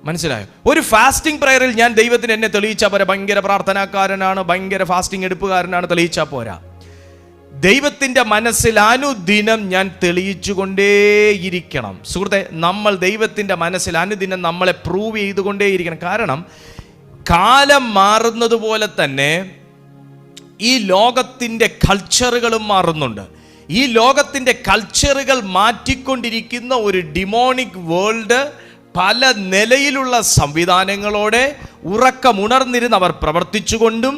മനസ്സിലായോ? ഒരു ഫാസ്റ്റിംഗ് പ്രയറിൽ ഞാൻ ദൈവത്തിന് എന്നെ തെളിയിച്ചാൽ പോരാ. ഭയങ്കര പ്രാർത്ഥനാക്കാരനാണ്, ഭയങ്കര ഫാസ്റ്റിംഗ് എടുപ്പുകാരനാണ്, തെളിയിച്ചാൽ പോരാ. ദൈവത്തിൻ്റെ മനസ്സിൽ അനുദിനം ഞാൻ തെളിയിച്ചുകൊണ്ടേയിരിക്കണം. സുഹൃത്തെ, നമ്മൾ ദൈവത്തിൻ്റെ മനസ്സിൽ അനുദിനം നമ്മളെ പ്രൂവ് ചെയ്തുകൊണ്ടേയിരിക്കണം. കാരണം കാലം മാറുന്നത് പോലെ തന്നെ ഈ ലോകത്തിൻ്റെ കൾച്ചറുകളും മാറുന്നുണ്ട്. ഈ ലോകത്തിൻ്റെ കൾച്ചറുകൾ മാറ്റിക്കൊണ്ടിരിക്കുന്ന ഒരു ഡിമോണിക് വേൾഡ് പല നിലയിലുള്ള സംവിധാനങ്ങളോടെ ഉറക്കമുണർന്നിരുന്ന് അവർ പ്രവർത്തിച്ചുകൊണ്ടും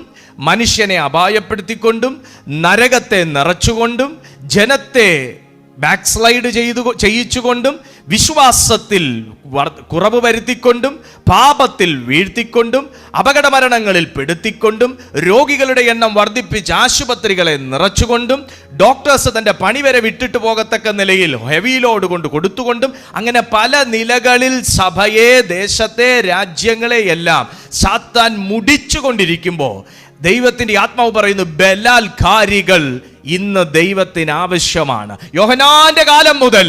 മനുഷ്യനെ അപായപ്പെടുത്തിക്കൊണ്ടും നരകത്തെ നിറച്ചുകൊണ്ടും ജനത്തെ ബാക്ക്സ്ലൈഡ് ചെയ്യിച്ചുകൊണ്ടും വിശ്വാസത്തിൽ കുറവ് വരുത്തിക്കൊണ്ടും പാപത്തിൽ വീഴ്ത്തിക്കൊണ്ടും അപകടമരണങ്ങളിൽ പെടുത്തിക്കൊണ്ടും രോഗികളുടെ എണ്ണം വർദ്ധിപ്പിച്ച് ആശുപത്രികളെ നിറച്ചുകൊണ്ടും ഡോക്ടേഴ്സ് തൻ്റെ പണി വരെ വിട്ടിട്ട് പോകത്തക്ക നിലയിൽ ഹെവി ലോഡ് കൊണ്ട് കൊടുത്തുകൊണ്ടും അങ്ങനെ പല നിലകളിൽ സഭയെ, ദേശത്തെ, രാജ്യങ്ങളെ എല്ലാം സാത്താൻ മുടിച്ചുകൊണ്ടിരിക്കുമ്പോൾ ദൈവത്തിൻ്റെ ആത്മാവ് പറയുന്നു, ബലാൽക്കാരികൾ ഇന്ന് ദൈവത്തിന് ആവശ്യമാണ്. യോഹന്നാന്റെ കാലം മുതൽ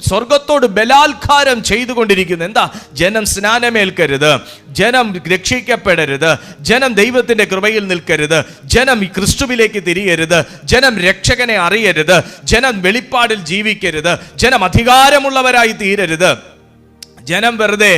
സ്വർഗത്തോട് ബലാത്കാരം ചെയ്തുകൊണ്ടിരിക്കുന്നു. എന്താ? ജനം സ്നാനമേൽക്കരുത്, ജനം രക്ഷിക്കപ്പെടരുത്, ജനം ദൈവത്തിന്റെ കൃപയിൽ നിൽക്കരുത്, ജനം ക്രിസ്തുവിലേക്ക് തിരിയരുത്, ജനം രക്ഷകനെ അറിയരുത്, ജനം വെളിപ്പാടിൽ ജീവിക്കരുത്, ജനം അധികാരമുള്ളവരായി തീരരുത്, ജനം വെറുതെ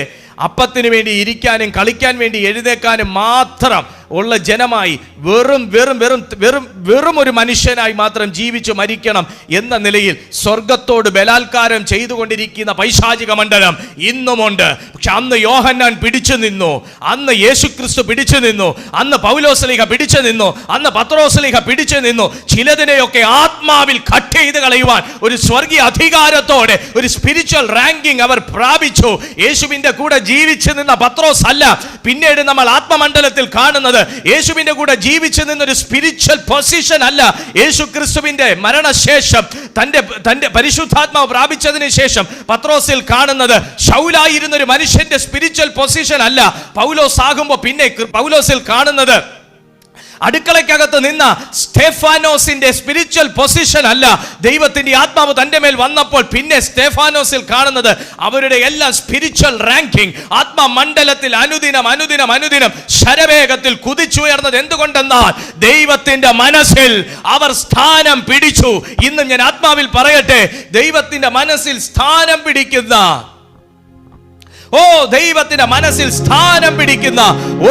അപ്പത്തിന് വേണ്ടി ഇരിക്കാനും കളിക്കാൻ വേണ്ടി എഴുന്നേക്കാനും മാത്രം ഉള്ള ജനമായി വെറും വെറും വെറും വെറും വെറും ഒരു മനുഷ്യനായി മാത്രം ജീവിച്ചു മരിക്കണം എന്ന നിലയിൽ സ്വർഗത്തോട് ബലാത്കാരം ചെയ്തുകൊണ്ടിരിക്കുന്ന പൈശാചിക മണ്ഡലം ഇന്നുമുണ്ട്. പക്ഷെ അന്ന് യോഹന്നാൻ പിടിച്ചു നിന്നു, അന്ന് യേശുക്രിസ്തു പിടിച്ചു നിന്നു, അന്ന് പൗലോസ്ലീഹ പിടിച്ചു നിന്നു, അന്ന് പത്രോസ്ലീഹ പിടിച്ചു നിന്നു. ചിലതിനെയൊക്കെ ആത്മാവിൽ കട്ട് ചെയ്ത് കളയുവാൻ ഒരു സ്വർഗീയ അധികാരത്തോടെ ഒരു സ്പിരിച്വൽ റാങ്കിങ് അവർ പ്രാപിച്ചു. യേശുവിന്റെ കൂടെ ജീവിച്ചു നിന്ന പത്രോസ് അല്ല പിന്നീട് നമ്മൾ ആത്മമണ്ഡലത്തിൽ കാണുന്നത്. യേശുവിന്റെ കൂടെ ജീവിച്ചു നിന്നൊരു സ്പിരിച്വൽ പൊസിഷൻ അല്ല യേശു ക്രിസ്തുവിന്റെ മരണശേഷം തന്റെ പരിശുദ്ധാത്മാവ് പ്രാപിച്ചതിന് ശേഷം പത്രോസിൽ കാണുന്നത്. ശൗലായിരുന്ന ഒരു മനുഷ്യന്റെ സ്പിരിച്വൽ പൊസിഷൻ അല്ല പൗലോസ് ആകുമ്പോൾ പിന്നെ പൗലോസിൽ കാണുന്നത്. അടുക്കളയ്ക്കകത്ത് നിന്ന സ്തെഫാനോസിന്റെ സ്പിരിച്വൽ പൊസിഷൻ അല്ല ദൈവത്തിന്റെ ആത്മാവ് തന്റെ മേൽ വന്നപ്പോൾ പിന്നെ സ്തെഫാനോസിൽ കാണുന്നത്. അവരുടെ എല്ലാം സ്പിരിച്വൽ റാങ്കിങ് ആത്മമണ്ഡലത്തിൽ അനുദിനം അനുദിനം അനുദിനം ശരവേഗത്തിൽ കുതിച്ചുയർന്നത് എന്തുകൊണ്ടെന്നാൽ ദൈവത്തിന്റെ മനസ്സിൽ അവർ സ്ഥാനം പിടിച്ചു. ഇന്നും ഞാൻ ആത്മാവിൽ പറയട്ടെ, ദൈവത്തിന്റെ മനസ്സിൽ സ്ഥാനം പിടിക്കുന്ന ദൈവത്തിന്റെ മനസ്സിൽ സ്ഥാനം പിടിക്കുന്ന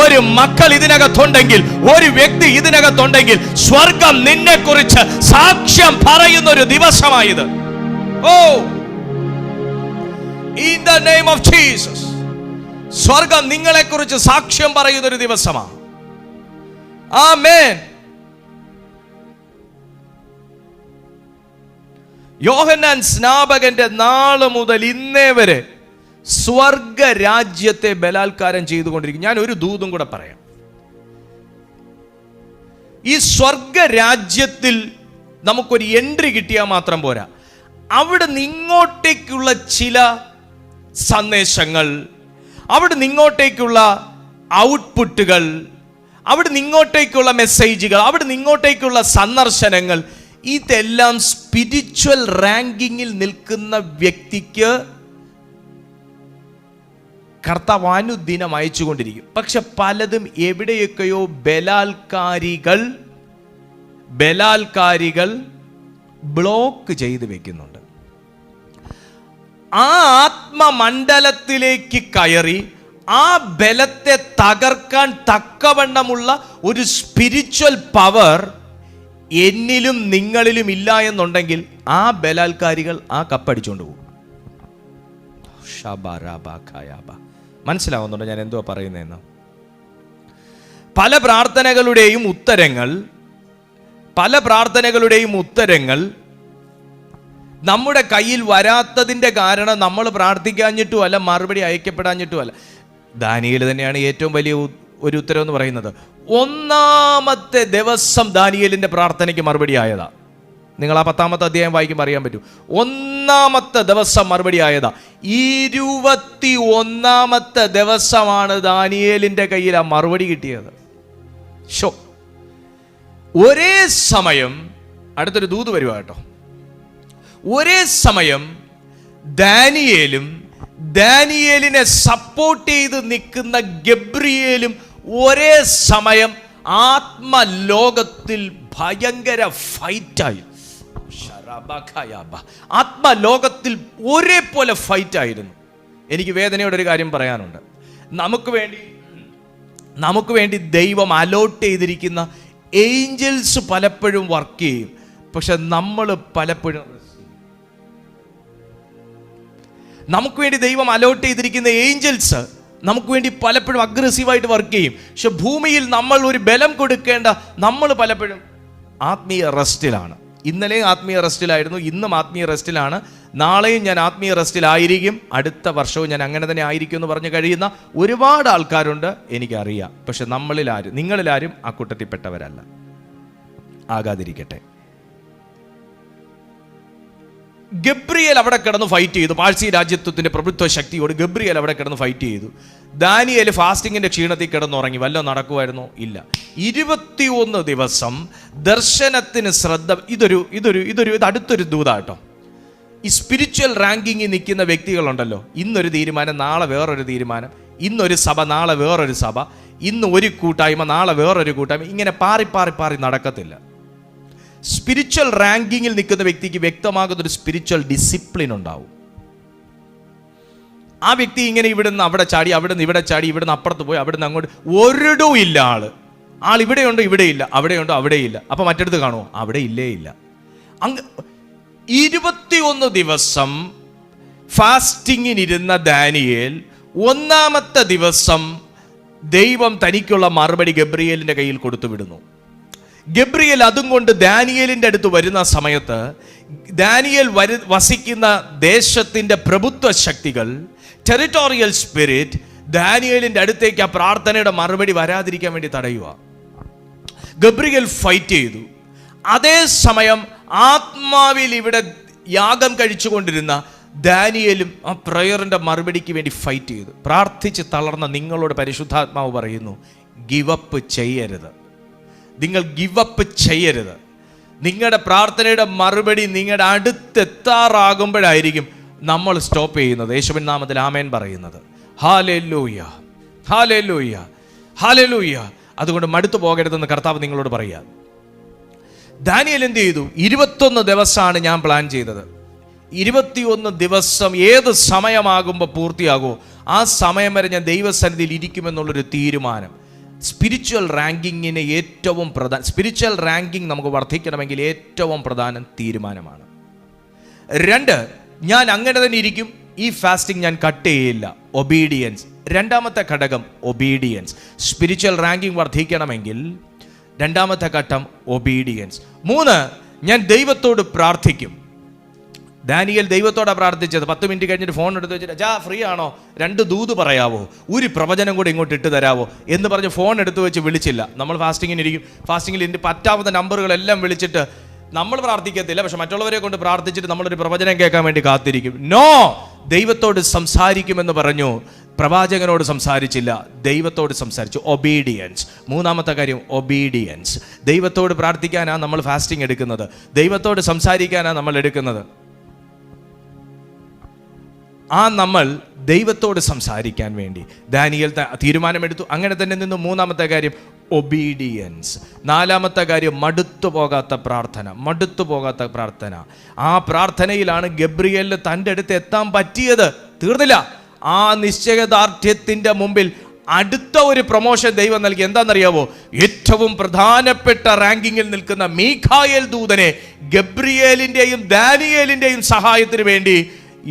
ഒരു മക്കൾ ഇതിനകത്തുണ്ടെങ്കിൽ, ഒരു വ്യക്തി ഇതിനകത്തുണ്ടെങ്കിൽ, സ്വർഗം നിന്നെ കുറിച്ച് സാക്ഷ്യം പറയുന്ന ഒരു ദിവസമായത്. In the name of Jesus, സ്വർഗം നിങ്ങളെ കുറിച്ച് സാക്ഷ്യം പറയുന്ന ഒരു ദിവസമാണ്. ആമേൻ. യോഹന്നാൻ സ്നാപകന്റെ നാള് മുതൽ ഇന്നേ വരെ സ്വർഗ രാജ്യത്തെ ബലാത്കാരം ചെയ്തുകൊണ്ടിരിക്കും. ഞാൻ ഒരു ദൂതും കൂടെ പറയാം. ഈ സ്വർഗ രാജ്യത്തിൽ നമുക്കൊരു എൻട്രി കിട്ടിയാൽ മാത്രം പോരാ, അവിടെ നിങ്ങോട്ടേക്കുള്ള ചില സന്ദേശങ്ങൾ, അവിടെ നിങ്ങോട്ടേക്കുള്ള ഔട്ട്പുട്ടുകൾ, അവിടെ നിങ്ങോട്ടേക്കുള്ള മെസ്സേജുകൾ, അവിടെ നിങ്ങോട്ടേക്കുള്ള സന്ദർശനങ്ങൾ, ഇതെല്ലാം സ്പിരിച്വൽ റാങ്കിങ്ങിൽ നിൽക്കുന്ന വ്യക്തിക്ക് കർത്താവ് അനുദിനം അയച്ചുകൊണ്ടിരിക്കും. പക്ഷെ പലതും എവിടെയൊക്കെയോ ബലാത്കാരികൾ ബ്ലോക്ക് ചെയ്ത് വെക്കുന്നുണ്ട്. ആ ആത്മമണ്ഡലത്തിലേക്ക് കയറി ആ ബലത്തെ തകർക്കാൻ തക്കവണ്ണമുള്ള ഒരു സ്പിരിച്വൽ പവർ എന്നിലും നിങ്ങളിലും ഇല്ല എന്നുണ്ടെങ്കിൽ ആ ബലാത്കാരികൾ ആ കപ്പടിച്ചുകൊണ്ട് പോകും. മനസ്സിലാവുന്നുണ്ടോ ഞാൻ എന്തുവാ പറയുന്നതെന്ന്? പല പ്രാർത്ഥനകളുടെയും ഉത്തരങ്ങൾ നമ്മുടെ കയ്യിൽ വരാത്തതിൻ്റെ കാരണം നമ്മൾ പ്രാർത്ഥിക്കാഞ്ഞിട്ടും അല്ല, മറുപടി അയക്കപ്പെടാഞ്ഞിട്ടും അല്ല. ദാനിയേൽ തന്നെയാണ് ഏറ്റവും വലിയ ഒരു ഉത്തരം എന്ന് പറയുന്നത്. 1-ാമത്തെ ദിവസം ദാനിയേലിന്റെ പ്രാർത്ഥനയ്ക്ക് മറുപടി ആയതാ. നിങ്ങൾ ആ 10-ാമത്തെ അധ്യായം വായിക്കുമ്പോൾ അറിയാൻ പറ്റും. 1-ാമത്തെ ദിവസം മറുപടി ആയതാ. 21-ാമത്തെ ദിവസമാണ് ദാനിയേലിന്റെ കയ്യിൽ ആ മറുപടി കിട്ടിയത്. ഒരേ സമയം അടുത്തൊരു ദൂത് വരുവാ കേട്ടോ. ഒരേ സമയം ദാനിയേലിനെ സപ്പോർട്ട് ചെയ്ത് നിൽക്കുന്ന ഗബ്രിയേലും ഒരേ സമയം ആത്മലോകത്തിൽ ഭയങ്കര ഫൈറ്റായി. ആത്മലോകത്തിൽ ഒരേപോലെ ഫൈറ്റായിരുന്നു. എനിക്ക് വേദനയോടെ ഒരു കാര്യം പറയാനുണ്ട്. നമുക്ക് വേണ്ടി ദൈവം അലോട്ട് ചെയ്തിരിക്കുന്ന ഏഞ്ചൽസ് പലപ്പോഴും വർക്ക് ചെയ്യും. പക്ഷെ നമ്മൾ പലപ്പോഴും നമുക്ക് വേണ്ടി ദൈവം അലോട്ട് ചെയ്തിരിക്കുന്ന ഏഞ്ചൽസ് നമുക്ക് വേണ്ടി പലപ്പോഴും അഗ്രസീവായിട്ട് വർക്ക് ചെയ്യും. പക്ഷെ ഭൂമിയിൽ നമ്മൾ ഒരു ബലം കൊടുക്കേണ്ട നമ്മൾ പലപ്പോഴും ആത്മീയ റെസ്റ്റിലാണ്. ഇന്നലെയും ആത്മീയ റെസ്റ്റിലായിരുന്നു, ഇന്നും ആത്മീയ റെസ്റ്റിലാണ്, നാളെയും ഞാൻ ആത്മീയ റെസ്റ്റിലായിരിക്കും, അടുത്ത വർഷവും ഞാൻ അങ്ങനെ തന്നെ ആയിരിക്കും എന്ന് പറഞ്ഞ് കഴിയുന്ന ഒരുപാട് ആൾക്കാരുണ്ട്, എനിക്കറിയാം. പക്ഷെ നിങ്ങളിലാരും ആ കൂട്ടത്തിൽപ്പെട്ടവരല്ല. ആകാതിരിക്കട്ടെ. ഗബ്രിയേൽ അവിടെ കിടന്ന് ഫൈറ്റ് ചെയ്തു. പാഴ്സി രാജ്യത്വത്തിന്റെ പ്രഭുത്വ ശക്തിയോട് ഗബ്രിയേൽ അവിടെ കിടന്ന് ഫൈറ്റ് ചെയ്തു. ദാനിയേൽ ഫാസ്റ്റിങ്ങിന്റെ ക്ഷീണത്തിൽ കിടന്നുറങ്ങി. വല്ലതും നടക്കുമായിരുന്നോ? ഇല്ല. 21 ദിവസം ദർശനത്തിന് ശ്രദ്ധ. ഇത് അടുത്തൊരു ദൂതാട്ടോ. ഈ സ്പിരിച്വൽ റാങ്കിങ്ങിൽ നിൽക്കുന്ന വ്യക്തികളുണ്ടല്ലോ, ഇന്നൊരു തീരുമാനം, നാളെ വേറൊരു തീരുമാനം, ഇന്നൊരു സഭ, നാളെ വേറൊരു സഭ, ഇന്ന് ഒരു കൂട്ടായ്മ, നാളെ വേറൊരു കൂട്ടായ്മ, ഇങ്ങനെ പാറി നടക്കത്തില്ല. സ്പിരിച്വൽ റാങ്കിങ്ങിൽ നിൽക്കുന്ന വ്യക്തിക്ക് വ്യക്തമാകുന്നൊരു സ്പിരിച്വൽ ഡിസിപ്ലിൻ ഉണ്ടാവും. ആ വ്യക്തി ഇങ്ങനെ ഇവിടുന്ന് അവിടെ ചാടി, അവിടുന്ന് ഇവിടെ ചാടി, ഇവിടുന്ന് അപ്പുറത്ത് പോയി, അവിടുന്ന് അങ്ങോട്ട്, ഒരിടവും ഇല്ല ആള്. ആൾ ഇവിടെയുണ്ടോ ഇവിടെയില്ല, അവിടെയുണ്ടോ അവിടെയില്ല. അപ്പം മറ്റടുത്ത് കാണുമോ? അവിടെ ഇല്ലേ ഇല്ല. 21 ദിവസം ഫാസ്റ്റിങ്ങിനിരുന്ന ദാനിയേൽ 1-ാമത്തെ ദിവസം ദൈവം തനിക്കുള്ള മറുപടി ഗബ്രിയേലിൻ്റെ കയ്യിൽ കൊടുത്തു വിടുന്നു. ഗബ്രിയേൽ അതും കൊണ്ട് ദാനിയേലിൻ്റെ അടുത്ത് വരുന്ന സമയത്ത് ദാനിയേൽ വസിക്കുന്ന ദേശത്തിൻ്റെ പ്രഭുത്വ ശക്തികൾ, ടെറിട്ടോറിയൽ സ്പിരിറ്റ് ദാനിയേലിൻ്റെ അടുത്തേക്ക് ആ പ്രാർത്ഥനയുടെ മറുപടി വരാതിരിക്കാൻ വേണ്ടി തടയുക. ഗബ്രിയേൽ ഫൈറ്റ് ചെയ്തു. അതേസമയം ആത്മാവിൽ ഇവിടെ യാഗം കഴിച്ചുകൊണ്ടിരുന്ന ദാനിയേലും ആ പ്രയറിൻ്റെ മറുപടിക്ക് വേണ്ടി ഫൈറ്റ് ചെയ്തു. പ്രാർത്ഥിച്ച് തളർന്ന നിങ്ങളോട് പരിശുദ്ധാത്മാവ് പറയുന്നു, ഗിവപ്പ് ചെയ്യരുത്. നിങ്ങൾ ഗിവപ്പ് ചെയ്യരുത്. നിങ്ങളുടെ പ്രാർത്ഥനയുടെ മറുപടി നിങ്ങളുടെ അടുത്തെത്താറാകുമ്പോഴായിരിക്കും നമ്മൾ സ്റ്റോപ്പ് ചെയ്യുന്നത്. യേശുവിൻ നാമത്തിൽ ആമേൻ പറയുന്നത്. Hallelujah, hallelujah, hallelujah. അതുകൊണ്ട് മടുത്തു പോകരുതെന്ന് കർത്താവ് നിങ്ങളോട് പറയുക. ദാനിയേൽ എന്ത് ചെയ്തു? 21 ദിവസമാണ് ഞാൻ പ്ലാൻ ചെയ്തത്. 21 ദിവസം ഏത് സമയമാകുമ്പോൾ പൂർത്തിയാകുമോ ആ സമയം വരെ ഞാൻ ദൈവസന്നിധിയിൽ ഇരിക്കുമെന്നുള്ളൊരു തീരുമാനം. സ്പിരിച്വൽ റാങ്കിങ്ങിന് ഏറ്റവും പ്രധാനം, സ്പിരിച്വൽ റാങ്കിങ് നമുക്ക് വർദ്ധിക്കണമെങ്കിൽ ഏറ്റവും പ്രധാനം തീരുമാനമാണ്. 2, ഞാൻ അങ്ങനെ തന്നെ ഇരിക്കും. ഈ ഫാസ്റ്റിംഗ് ഞാൻ കട്ട് ചെയ്യില്ല. ഒബീഡിയൻസ്, 2-ാമത്തെ ഘടകം ഒബീഡിയൻസ്. സ്പിരിച്വൽ റാങ്കിങ് വർദ്ധിക്കണമെങ്കിൽ 2-ാമത്തെ ഘട്ടം ഒബീഡിയൻസ്. 3, ഞാൻ ദൈവത്തോട് പ്രാർത്ഥിക്കും. ദാനിയേൽ ദൈവത്തോടാണ് പ്രാർത്ഥിച്ചത്. 10 മിനിറ്റ് കഴിഞ്ഞിട്ട് ഫോൺ എടുത്ത് വെച്ചിട്ട്, അച്ഛാ ഫ്രീ ആണോ, 2 ദൂത് പറയാവോ, ഒരു പ്രവചനം കൂടെ ഇങ്ങോട്ട് ഇട്ട് തരാവോ എന്ന് പറഞ്ഞ് ഫോൺ എടുത്ത് വെച്ച് വിളിച്ചില്ല. നമ്മൾ ഫാസ്റ്റിങ്ങിനിരിക്കും. ഫാസ്റ്റിങ്ങിൽ ഇതിൻ്റെ പറ്റാവുന്ന നമ്പറുകളെല്ലാം വിളിച്ചിട്ട് നമ്മൾ പ്രാർത്ഥിക്കത്തില്ല, പക്ഷെ മറ്റുള്ളവരെ കൊണ്ട് പ്രാർത്ഥിച്ചിട്ട് നമ്മളൊരു പ്രവചനം കേൾക്കാൻ വേണ്ടി കാത്തിരിക്കും. നോ, ദൈവത്തോട് സംസാരിക്കുമെന്ന് പറഞ്ഞു. പ്രവാചകനോട് സംസാരിച്ചില്ല, ദൈവത്തോട് സംസാരിച്ചു. ഒബീഡിയൻസ്. 3-ാമത്തെ കാര്യം ഒബീഡിയൻസ്. ദൈവത്തോട് പ്രാർത്ഥിക്കാനാണ് നമ്മൾ ഫാസ്റ്റിംഗ് എടുക്കുന്നത്, ദൈവത്തോട് സംസാരിക്കാനാണ് നമ്മൾ എടുക്കുന്നത്. നമ്മൾ ദൈവത്തോട് സംസാരിക്കാൻ വേണ്ടി ദാനിയേൽ തീരുമാനമെടുത്തു. അങ്ങനെ തന്നെ നിന്ന് 3-ാമത്തെ കാര്യം ഒബീഡിയൻസ്. 4-ാമത്തെ കാര്യം മടുത്തു പോകാത്ത പ്രാർത്ഥന. മടുത്തു പോകാത്ത പ്രാർത്ഥന. ആ പ്രാർത്ഥനയിലാണ് ഗബ്രിയേലിന് തൻ്റെ അടുത്ത് എത്താൻ പറ്റിയത്. തീർന്നില്ല. ആ നിശ്ചയദാർഢ്യത്തിൻ്റെ മുമ്പിൽ അടുത്ത ഒരു പ്രൊമോഷൻ ദൈവം നൽകി. എന്താണെന്നറിയാവോ? ഏറ്റവും പ്രധാനപ്പെട്ട റാങ്കിങ്ങിൽ നിൽക്കുന്ന മീഖായേൽ ദൂതനെ ഗബ്രിയേലിൻ്റെയും ദാനിയേലിൻ്റെയും സഹായത്തിന് വേണ്ടി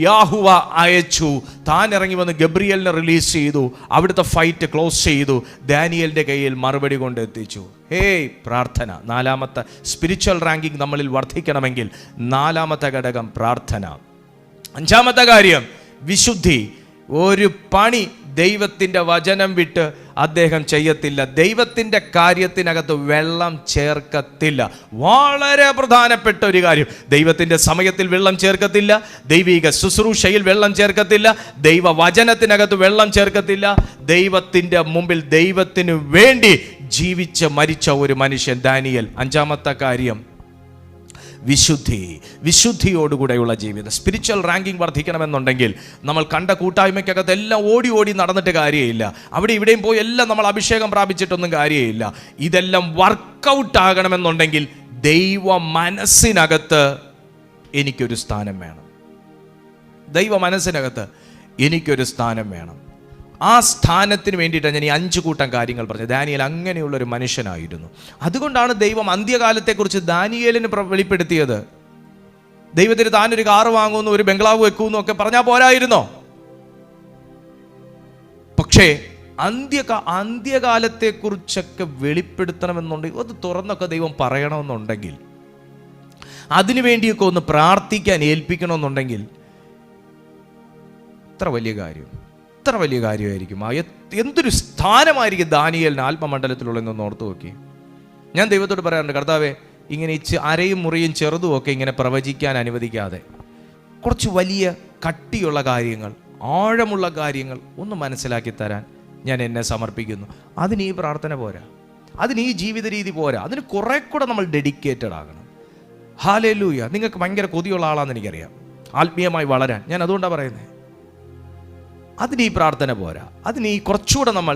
യാഹുവ അയച്ചു. താൻ ഇറങ്ങി വന്ന് ഗബ്രിയേലിനെ റിലീസ് ചെയ്തു. അവിടുത്തെ ഫൈറ്റ് ക്ലോസ് ചെയ്തു. ദാനിയേലിൻ്റെ കയ്യിൽ മറുപടി കൊണ്ട് എത്തിച്ചു. പ്രാർത്ഥന. 4-ാമത്തെ സ്പിരിച്വൽ റാങ്കിങ് നമ്മളിൽ വർദ്ധിക്കണമെങ്കിൽ 4-ാമത്തെ ഘടകം പ്രാർത്ഥന. 5-ാമത്തെ കാര്യം വിശുദ്ധി. ഒരു പണി ദൈവത്തിൻ്റെ വചനം വിട്ട് അദ്ദേഹം ചെയ്യത്തില്ല. ദൈവത്തിൻ്റെ കാര്യത്തിനകത്ത് വെള്ളം ചേർക്കത്തില്ല. വളരെ പ്രധാനപ്പെട്ട ഒരു കാര്യം. ദൈവത്തിൻ്റെ സമയത്തിൽ വെള്ളം ചേർക്കത്തില്ല, ദൈവിക ശുശ്രൂഷയിൽ വെള്ളം ചേർക്കത്തില്ല, ദൈവവചനത്തിനകത്ത് വെള്ളം ചേർക്കത്തില്ല. ദൈവത്തിൻ്റെ മുമ്പിൽ ദൈവത്തിനു വേണ്ടി ജീവിച്ച് മരിച്ച ഒരു മനുഷ്യൻ ദാനിയേൽ. 5-ാമത്തെ കാര്യം വിശുദ്ധി. വിശുദ്ധിയോടുകൂടെയുള്ള ജീവിതം. സ്പിരിച്വൽ റാങ്കിങ് വർദ്ധിക്കണമെന്നുണ്ടെങ്കിൽ നമ്മൾ കണ്ട കൂട്ടായ്മയ്ക്കകത്ത് എല്ലാം ഓടി ഓടി നടന്നിട്ട് കാര്യമില്ല. അവിടെ ഇവിടെയും പോയി എല്ലാം നമ്മൾ അഭിഷേകം പ്രാപിച്ചിട്ടൊന്നും കാര്യമില്ല. ഇതെല്ലാം വർക്കൗട്ട് ആകണമെന്നുണ്ടെങ്കിൽ ദൈവ മനസ്സിനകത്ത് എനിക്കൊരു സ്ഥാനം വേണം. ദൈവ മനസ്സിനകത്ത് എനിക്കൊരു സ്ഥാനം വേണം. ആ സ്ഥാനത്തിന് വേണ്ടിയിട്ടാണ് ഞാൻ ഈ 5 കൂട്ടം കാര്യങ്ങൾ പറഞ്ഞത്. ദാനിയേൽ അങ്ങനെയുള്ളൊരു മനുഷ്യനായിരുന്നു. അതുകൊണ്ടാണ് ദൈവം അന്ത്യകാലത്തെക്കുറിച്ച് ദാനിയേലിന് വെളിപ്പെടുത്തിയത്. ദൈവത്തിന് താനൊരു കാറ് വാങ്ങുന്നു, ഒരു ബംഗ്ലാവ് വെക്കുന്നു ഒക്കെ പറഞ്ഞാൽ പോരായിരുന്നോ? പക്ഷേ അന്ത്യകാലത്തെക്കുറിച്ചൊക്കെ വെളിപ്പെടുത്തണമെന്നുണ്ടെങ്കിൽ അത് തുറന്നൊക്കെ ദൈവം പറയണമെന്നുണ്ടെങ്കിൽ, അതിനു വേണ്ടിയൊക്കെ ഒന്ന് പ്രാർത്ഥിക്കാൻ ഏൽപ്പിക്കണമെന്നുണ്ടെങ്കിൽ എത്ര വലിയ കാര്യമായിരിക്കും. എന്തൊരു സ്ഥാനമായിരിക്കും ദാനിയേലിന് ആത്മമണ്ഡലത്തിലുള്ളതെന്ന് ഓർത്ത് നോക്കി. ഞാൻ ദൈവത്തോട് പറയാറുണ്ട്, കർത്താവേ, ഇങ്ങനെ അരയും മുറിയും ചെറുതും ഒക്കെ ഇങ്ങനെ പ്രവചിക്കാൻ അനുവദിക്കാതെ കുറച്ച് വലിയ കട്ടിയുള്ള കാര്യങ്ങൾ, ആഴമുള്ള കാര്യങ്ങൾ ഒന്ന് മനസ്സിലാക്കി തരാൻ ഞാൻ എന്നെ സമർപ്പിക്കുന്നു. അതിന് ഈ പ്രാർത്ഥന പോരാ, അതിന് ഈ ജീവിത രീതി പോരാ, അതിന് കുറെ കൂടെ നമ്മൾ ഡെഡിക്കേറ്റഡ് ആകണം. ഹല്ലേലൂയ. നിങ്ങൾക്ക് ഭയങ്കര കൊതിയുള്ള ആളാണെന്ന് എനിക്കറിയാം, ആത്മീയമായി വളരാൻ. ഞാൻ അതുകൊണ്ടാണ് പറയുന്നത്. അതിന് ഈ പ്രാർത്ഥന പോരാ, അതിന് ഈ കുറച്ചുകൂടെ നമ്മൾ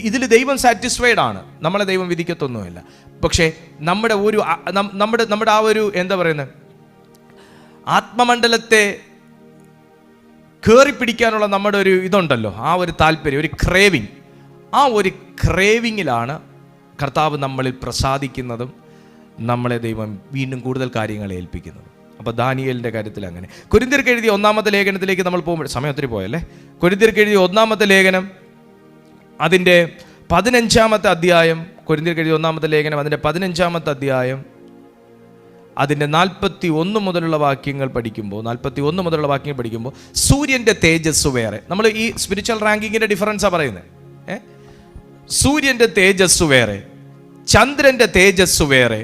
ഇതിൽ ദൈവം സാറ്റിസ്ഫൈഡ് ആണ്. നമ്മളെ ദൈവം വിധിക്കത്തൊന്നുമില്ല. പക്ഷേ നമ്മുടെ ആ ഒരു എന്താ പറയുന്നത്, ആത്മമണ്ഡലത്തെ കയറി പിടിക്കാനുള്ള നമ്മുടെ ഒരു ഇതുണ്ടല്ലോ, ആ ഒരു താല്പര്യം, ഒരു ക്രേവിങ്, ആ ഒരു ക്രേവിങ്ങിലാണ് കർത്താവ് നമ്മളിൽ പ്രസാദിക്കുന്നതും നമ്മളെ ദൈവം വീണ്ടും കൂടുതൽ കാര്യങ്ങളെ ഏൽപ്പിക്കുന്നതും. അപ്പോൾ ദാനിയേലിൻ്റെ കാര്യത്തിൽ അങ്ങനെ. കൊരിന്ത്യർക്ക് എഴുതിയ 1-ാമത്തെ ലേഖനത്തിലേക്ക് നമ്മൾ പോകുമ്പോൾ, സമയം ഒത്തിരി പോയല്ലേ. കൊരിന്ത്യർക്ക് എഴുതിയ 1-ാമത്തെ ലേഖനം അതിൻ്റെ 15-ാമത്തെ അധ്യായം, കൊരിന്ത്യർക്ക് എഴുതിയ 1-ാമത്തെ ലേഖനം അതിൻ്റെ 15-ാമത്തെ അധ്യായം അതിൻ്റെ 41 മുതലുള്ള വാക്യങ്ങൾ പഠിക്കുമ്പോൾ സൂര്യൻ്റെ തേജസ് വേറെ. നമ്മൾ ഈ സ്പിരിച്വൽ റാങ്കിങ്ങിൻ്റെ ഡിഫറൻസാണ് പറയുന്നത്. സൂര്യൻ്റെ തേജസ് വേറെ, ചന്ദ്രൻ്റെ തേജസ് വേറെ,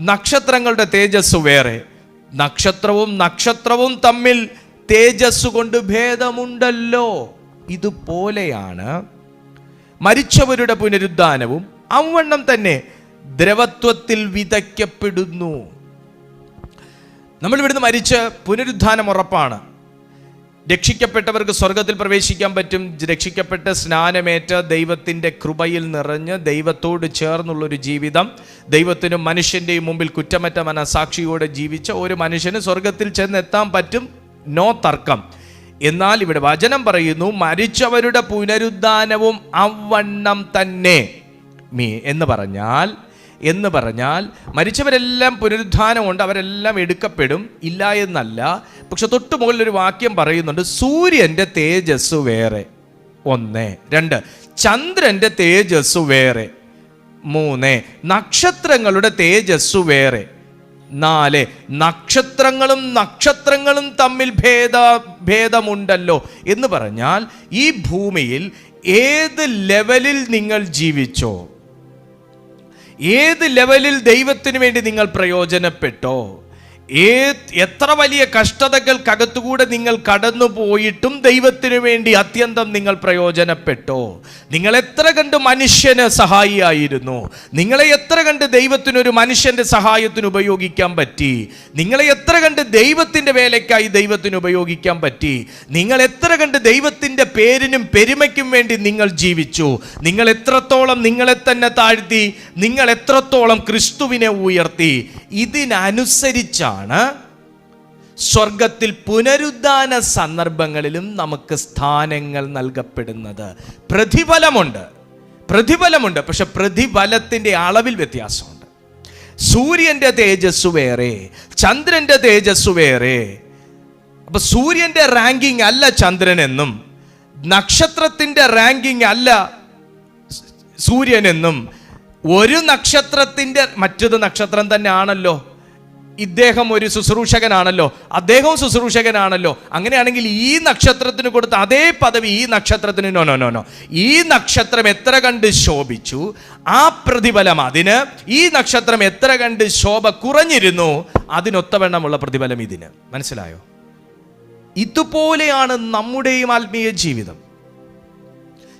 നക്ഷത്രങ്ങളുടെ തേജസ് വേറെ. നക്ഷത്രവും തമ്മിൽ തേജസ് കൊണ്ട് ഭേദമുണ്ടല്ലോ. ഇതുപോലെയാണ് മരിച്ചവരുടെ പുനരുദ്ധാനവും അവണ്ണം തന്നെ ദ്രവത്വത്തിൽ വിതയ്ക്കപ്പെടുന്നു. നമ്മൾ ഇവിടുന്ന് മരിച്ച് പുനരുദ്ധാനം ഉറപ്പാണ്. രക്ഷിക്കപ്പെട്ടവർക്ക് സ്വർഗത്തിൽ പ്രവേശിക്കാൻ പറ്റും. രക്ഷിക്കപ്പെട്ട് സ്നാനമേറ്റ് ദൈവത്തിൻ്റെ കൃപയിൽ നിറഞ്ഞ് ദൈവത്തോട് ചേർന്നുള്ളൊരു ജീവിതം, ദൈവത്തിനും മനുഷ്യൻ്റെയും മുമ്പിൽ കുറ്റമറ്റ മനസാക്ഷിയോടെ ജീവിച്ച ഒരു മനുഷ്യന് സ്വർഗത്തിൽ ചെന്നെത്താൻ പറ്റും, നോ തർക്കം. എന്നാൽ ഇവിടെ വചനം പറയുന്നു മരിച്ചവരുടെ പുനരുദ്ധാനവും അവണ്ണം തന്നെ. എന്ന് പറഞ്ഞാൽ മരിച്ചവരെല്ലാം പുനരുദ്ധാനമുണ്ട്, അവരെല്ലാം എടുക്കപ്പെടും, ഇല്ല എന്നല്ല. പക്ഷെ തൊട്ട് മുകളിലൊരു വാക്യം പറയുന്നുണ്ട്, സൂര്യൻ്റെ തേജസ് വേറെ 1, 2, ചന്ദ്രൻ്റെ തേജസ് വേറെ 3, നക്ഷത്രങ്ങളുടെ തേജസ് വേറെ 4, നക്ഷത്രങ്ങളും തമ്മിൽ ഭേദമുണ്ടല്ലോ. എന്ന് പറഞ്ഞാൽ ഈ ഭൂമിയിൽ ഏത് ലെവലിൽ നിങ്ങൾ ജീവിച്ചോ, ഏത് ലെവലിൽ ദൈവത്തിന് വേണ്ടി നിങ്ങൾ പ്രയോജനപ്പെട്ടോ, എത്ര വലിയ കഷ്ടതകൾക്കകത്തുകൂടെ നിങ്ങൾ കടന്നു പോയിട്ടും ദൈവത്തിനു വേണ്ടി അത്യന്തം നിങ്ങൾ പ്രയോജനപ്പെട്ടോ, നിങ്ങൾ എത്ര കണ്ട് മനുഷ്യന് സഹായിയായിരുന്നു, നിങ്ങളെ എത്ര കണ്ട് ദൈവത്തിനൊരു മനുഷ്യന്റെ സഹായത്തിന് ഉപയോഗിക്കാൻ പറ്റി, നിങ്ങളെ എത്ര കണ്ട് ദൈവത്തിന്റെ വേലയ്ക്കായി ദൈവത്തിന് ഉപയോഗിക്കാൻ പറ്റി, നിങ്ങൾ എത്ര കണ്ട് ദൈവത്തിന്റെ പേരിനും പെരുമയ്ക്കും വേണ്ടി നിങ്ങൾ ജീവിച്ചു, നിങ്ങൾ എത്രത്തോളം നിങ്ങളെ തന്നെ താഴ്ത്തി, നിങ്ങൾ എത്രത്തോളം ക്രിസ്തുവിനെ ഉയർത്തി, ഇതിനനുസരിച്ചാണ് സ്വർഗത്തിൽ പുനരുദ്ധാന സന്ദർഭങ്ങളിലും നമുക്ക് സ്ഥാനങ്ങൾ നൽകപ്പെടുന്നത്. പ്രതിഫലമുണ്ട്, പക്ഷെ പ്രതിഫലത്തിന്റെ അളവിൽ വ്യത്യാസമുണ്ട്. സൂര്യന്റെ തേജസ് വേറെ, ചന്ദ്രന്റെ തേജസ് വേറെ. അപ്പൊ സൂര്യന്റെ റാങ്കിങ് അല്ല ചന്ദ്രനെന്നും, നക്ഷത്രത്തിന്റെ റാങ്കിങ് അല്ല സൂര്യനെന്നും, ഒരു നക്ഷത്രത്തിന്റെ മറ്റൊരു നക്ഷത്രം തന്നെ ആണല്ലോ. ഇദ്ദേഹം ഒരു ശുശ്രൂഷകനാണല്ലോ, അദ്ദേഹവും ശുശ്രൂഷകനാണല്ലോ. അങ്ങനെയാണെങ്കിൽ ഈ നക്ഷത്രത്തിന് കൊടുത്ത അതേ പദവി ഈ നക്ഷത്രത്തിന് നോ. ഈ നക്ഷത്രം എത്ര കണ്ട് ശോഭിച്ചു, ആ പ്രതിഫലം അതിന്. ഈ നക്ഷത്രം എത്ര കണ്ട് ശോഭ കുറഞ്ഞിരുന്നു, അതിനൊത്തവണ്ണമുള്ള പ്രതിഫലം ഇതിന്. മനസ്സിലായോ? ഇതുപോലെയാണ് നമ്മുടെയും ആത്മീയ ജീവിതം.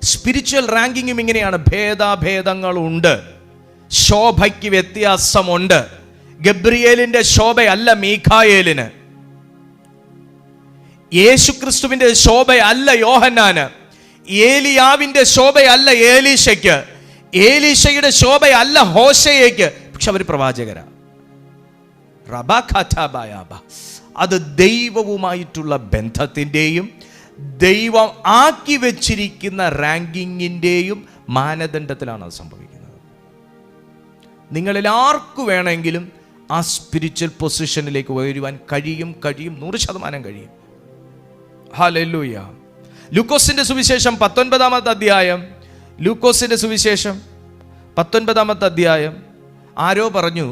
സ്പിരിച്വൽ റാങ്കിങ്ങും ഇങ്ങനെയാണ്. ഭേദങ്ങളുണ്ട്, ശോഭയ്ക്ക് വ്യത്യാസമുണ്ട്. ഗബ്രിയേലിന്റെ ശോഭയല്ല മീഖായേലിന്, യേശുക്രിസ്തുവിന്റെ ശോഭയല്ല യോഹന്നാന്, ഏലിയാവിന്റെ ശോഭയല്ല ഏലീശയ്ക്ക്, ഏലീശയുടെ ശോഭയല്ല ഹോശയ്ക്ക്. പക്ഷെ അവർ പ്രവാചകരാ. അത് ദൈവവുമായിട്ടുള്ള ബന്ധത്തിൻ്റെയും ദൈവം ആക്കി വെച്ചിരിക്കുന്ന റാങ്കിങ്ങിൻ്റെയും മാനദണ്ഡത്തിലാണ് അത് സംഭവിക്കുന്നത്. നിങ്ങളിൽ ആർക്കു വേണമെങ്കിലും ആ സ്പിരിച്വൽ പൊസിഷനിലേക്ക് ഉയരുവാൻ കഴിയും. 100% കഴിയും. ഹല്ലേലൂയ. ലൂക്കോസിന്റെ സുവിശേഷം 19-ാമത്തെ അധ്യായം, ലൂക്കോസിന്റെ സുവിശേഷം 19-ാമത്തെ അധ്യായം. ആരോ പറഞ്ഞു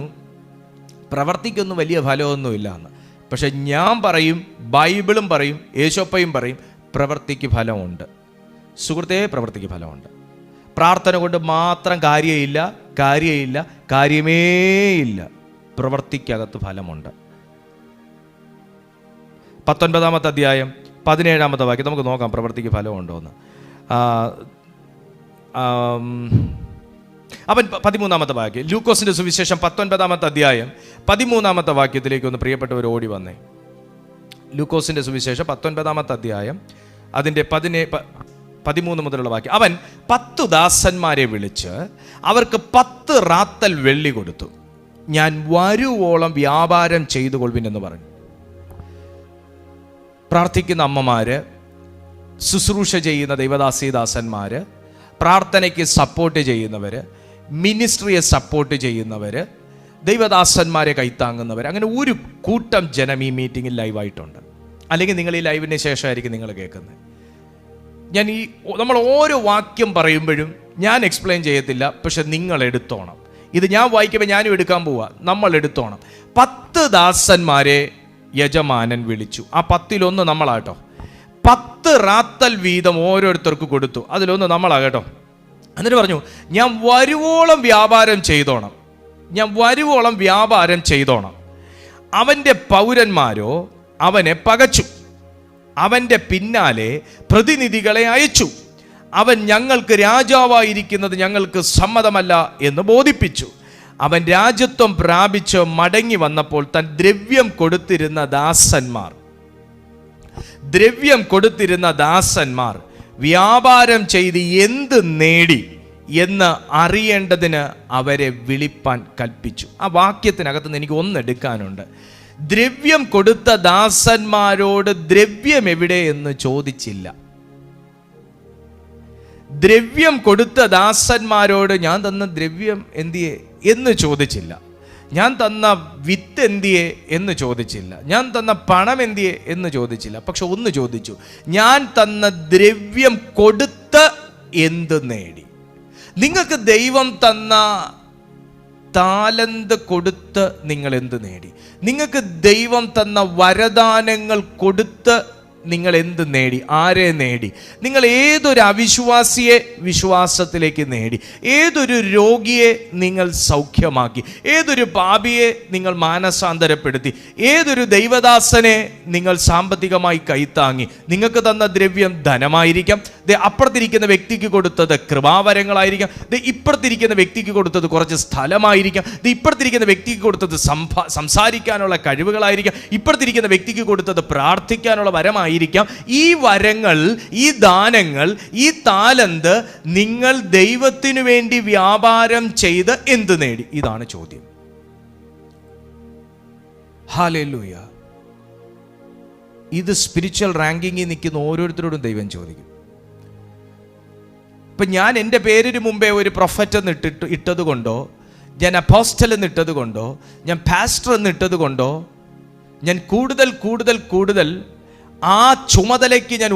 പ്രവർത്തിക്കൊന്നും വലിയ ഫലമൊന്നുമില്ല എന്ന്. പക്ഷെ ഞാൻ പറയും, ബൈബിളും പറയും, യേശോപ്പയും പറയും, പ്രവർത്തിക്ക് ഫലമുണ്ട്. സുഹൃത്തേ, പ്രവർത്തിക്ക് ഫലമുണ്ട്. പ്രാർത്ഥന കൊണ്ട് മാത്രം കാര്യമേയില്ല. പ്രവർത്തിക്കകത്ത് ഫലമുണ്ട്. 19-ാമത്തെ അധ്യായം 17-ാമത്തെ വാക്യം നമുക്ക് നോക്കാം, പ്രവർത്തിക്ക് ഫലമുണ്ടോ എന്ന്. അവൻ 13-ാമത്തെ വാക്യം, ലൂക്കോസിന്റെ സുവിശേഷം 19-ാമത്തെ അധ്യായം 13-ാമത്തെ വാക്യത്തിലേക്ക് ഒന്ന് പ്രിയപ്പെട്ടവർ ഓടി വന്നേ. ലൂക്കോസിന്റെ സുവിശേഷം 19-ാമത്തെ അധ്യായം അതിൻ്റെ 13 മുതലുള്ള വാക്യം. അവൻ 10 ദാസന്മാരെ വിളിച്ച് അവർക്ക് 10 റാത്തൽ വെള്ളി കൊടുത്തു. ഞാൻ വരുവോളം വ്യാപാരം ചെയ്തു കൊള്ളുവിനെന്ന് പറഞ്ഞു. പ്രാർത്ഥിക്കുന്ന അമ്മമാര്, ശുശ്രൂഷ ചെയ്യുന്ന ദൈവദാസീദാസന്മാര്, പ്രാർത്ഥനയ്ക്ക് സപ്പോർട്ട് ചെയ്യുന്നവര്, മിനിസ്ട്രിയെ സപ്പോർട്ട് ചെയ്യുന്നവർ, ദൈവദാസന്മാരെ കൈത്താങ്ങുന്നവർ, അങ്ങനെ ഒരു കൂട്ടം ജനം ഈ മീറ്റിങ്ങിൽ ലൈവായിട്ടുണ്ട്. അല്ലെങ്കിൽ നിങ്ങൾ ഈ ലൈവിന് ശേഷമായിരിക്കും നിങ്ങൾ കേൾക്കുന്നത്. നമ്മൾ ഓരോ വാക്യം പറയുമ്പോഴും ഞാൻ എക്സ്പ്ലെയിൻ ചെയ്യത്തില്ല, പക്ഷെ നിങ്ങൾ എടുത്തോണം. ഇത് ഞാൻ വായിക്കുമ്പോൾ ഞാനും എടുക്കാൻ പോവുക, നമ്മൾ എടുത്തോണം. 10 ദാസന്മാരെ യജമാനൻ വിളിച്ചു. ആ 10-1 നമ്മളാട്ടോ. 10 റാത്തൽ വീതം ഓരോരുത്തർക്ക് കൊടുത്തു. അതിലൊന്ന് നമ്മളാകട്ടോ. എന്നിട്ട് പറഞ്ഞു, ഞാൻ വരുവോളം വ്യാപാരം ചെയ്തോണം. അവൻ്റെ പൗരന്മാരോ അവനെ പകച്ചു, അവൻ്റെ പിന്നാലെ പ്രതിനിധികളെ അയച്ചു. അവൻ ഞങ്ങൾക്ക് രാജാവായിരിക്കുന്നത് ഞങ്ങൾക്ക് സമ്മതമല്ല എന്ന് ബോധിപ്പിച്ചു. അവൻ രാജത്വം പ്രാപിച്ച് മടങ്ങി വന്നപ്പോൾ തൻ ദ്രവ്യം കൊടുത്തിരുന്ന ദാസന്മാർ വ്യാപാരം ചെയ്ത് എന്ത് നേടി എന്ന് അറിയേണ്ടതിന് അവരെ വിളിപ്പാൻ കൽപ്പിച്ചു. ആ വാക്യത്തിനകത്ത് നിന്ന് എനിക്ക് ഒന്നെടുക്കാനുണ്ട്. ദ്രവ്യം കൊടുത്ത ദാസന്മാരോട് ദ്രവ്യം എവിടെ എന്ന് ചോദിച്ചില്ല. ദ്രവ്യം കൊടുത്ത ദാസന്മാരോട് ഞാൻ തന്ന ദ്രവ്യം എന്തിയെ എന്ന് ചോദിച്ചില്ല. ഞാൻ തന്ന വിത്ത് എന്തിയെ എന്ന് ചോദിച്ചില്ല. ഞാൻ തന്ന പണം എന്തിയെ എന്ന് ചോദിച്ചില്ല. പക്ഷെ ഒന്ന് ചോദിച്ചു, ഞാൻ തന്ന ദ്രവ്യം കൊടുത്ത് എന്ത് നേടി? നിങ്ങൾക്ക് ദൈവം തന്ന താലന്ത് കൊടുത്ത് നിങ്ങൾ എന്ത് നേടി? നിങ്ങൾക്ക് ദൈവം തന്ന വരദാനങ്ങൾ കൊടുത്ത് നിങ്ങൾ എന്ത് നേടി? ആരെ നേടി? നിങ്ങൾ ഏതൊരു അവിശ്വാസിയെ വിശ്വാസത്തിലേക്ക് നേടി? ഏതൊരു രോഗിയെ നിങ്ങൾ സൗഖ്യമാക്കി? ഏതൊരു പാപിയെ നിങ്ങൾ മാനസാന്തരപ്പെടുത്തി? ഏതൊരു ദൈവദാസനെ നിങ്ങൾ സാമ്പത്തികമായി കൈത്താങ്ങി? നിങ്ങൾക്ക് തന്ന ദ്രവ്യം ധനമായിരിക്കാം, അപ്പുറത്തിരിക്കുന്ന വ്യക്തിക്ക് കൊടുത്തത് കൃപാവരങ്ങളായിരിക്കാം, ഇപ്പുറത്തിരിക്കുന്ന വ്യക്തിക്ക് കൊടുത്തത് കുറച്ച് സ്ഥലമായിരിക്കാം, ഇപ്പുറത്തിരിക്കുന്ന വ്യക്തിക്ക് കൊടുത്തത് സംസാരിക്കാനുള്ള കഴിവുകളായിരിക്കാം, ഇപ്പുറത്തിരിക്കുന്ന വ്യക്തിക്ക് കൊടുത്തത് പ്രാർത്ഥിക്കാനുള്ള വരമായിരിക്കാം. ഈ വരങ്ങൾ, ഈ ദാനങ്ങൾ, ഈ താലന്ത് നിങ്ങൾ ദൈവത്തിനു വേണ്ടി വ്യാപാരം ചെയ്ത് എന്ത് നേടി? ഇതാണ് ചോദ്യം. ഹല്ലേലൂയ. ഇത് സ്പിരിച്വൽ റാങ്കിങ്ങിൽ നിൽക്കുന്ന ഓരോരുത്തരോടും ദൈവം ചോദിക്കും. ഇപ്പം ഞാൻ എൻ്റെ പേരിന് മുമ്പേ ഒരു പ്രൊഫറ്റ് എന്ന് ഇട്ടത് കൊണ്ടോ, ഞാൻ അപ്പോസ്റ്റൽ എന്ന് ഇട്ടത് കൊണ്ടോ, ഞാൻ പാസ്റ്റർ എന്ന് ഇട്ടത് കൊണ്ടോ, ഞാൻ കൂടുതൽ ആ ചുമതലയ്ക്ക് ഞാൻ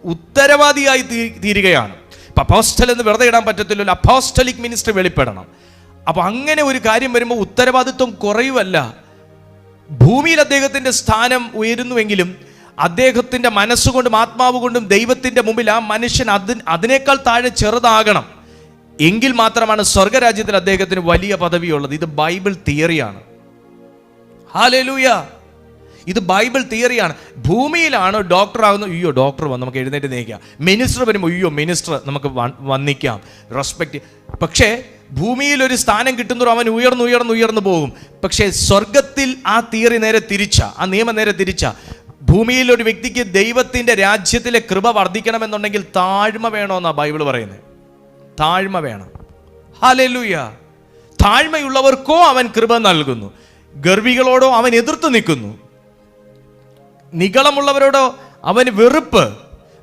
ഉത്തരവാദിയായി തീരുകയാണ്. ഇപ്പം അപ്പോസ്റ്റൽ എന്ന് വെറുതെ ഇടാൻ പറ്റത്തില്ലല്ലോ, അപ്പോസ്റ്റലിക് മിനിസ്ട്രി വെളിപ്പെടണം. അപ്പം അങ്ങനെ ഒരു കാര്യം വരുമ്പോൾ ഉത്തരവാദിത്വം കുറയുമല്ല. ഭൂമിയിൽ അദ്ദേഹത്തിൻ്റെ സ്ഥാനം ഉയരുന്നുവെങ്കിലും അദ്ദേഹത്തിൻ്റെ മനസ്സുകൊണ്ടും ആത്മാവ് കൊണ്ടും ദൈവത്തിൻ്റെ മുമ്പിൽ ആ മനുഷ്യൻ അതിനേക്കാൾ താഴെ ചെറുതാകണം. എങ്കിൽ മാത്രമാണ് സ്വർഗരാജ്യത്തിൽ അദ്ദേഹത്തിന് വലിയ പദവിയുള്ളത്. ഇത് ബൈബിൾ തിയറിയാണ്. ഹല്ലേലൂയ. ഇത് ബൈബിൾ തിയറിയാണ്. ഭൂമിയിലാണ് ഡോക്ടർ ആകുന്നത്, അയ്യോ ഡോക്ടർ വന്ന് നമുക്ക് എഴുന്നേറ്റ് നീക്കാം. മിനിസ്റ്റർ വരുമ്പോൾ അയ്യോ മിനിസ്റ്റർ നമുക്ക് വന്നിക്കാം, റെസ്പെക്റ്റ്. പക്ഷേ ഭൂമിയിൽ ഒരു സ്ഥാനം കിട്ടുന്നവർ അവൻ ഉയർന്നു പോകും. പക്ഷേ സ്വർഗത്തിൽ ആ തിയറി നേരെ തിരിച്ച, ആ നിയമം നേരെ തിരിച്ച. ഭൂമിയിൽ ഒരു വ്യക്തിക്ക് ദൈവത്തിൻ്റെ രാജ്യത്തിലെ കൃപ വർദ്ധിക്കണമെന്നുണ്ടെങ്കിൽ താഴ്മ വേണമെന്നാണ് ബൈബിൾ പറയുന്നത്. താഴ്മ വേണം. ഹല്ലേലൂയ. താഴ്മയുള്ളവർക്കോ അവൻ കൃപ നൽകുന്നു, ഗർവികളോടോ അവൻ എതിർത്ത് നിൽക്കുന്നു. നിഗളമുള്ളവരോടോ അവന് വെറുപ്പ്,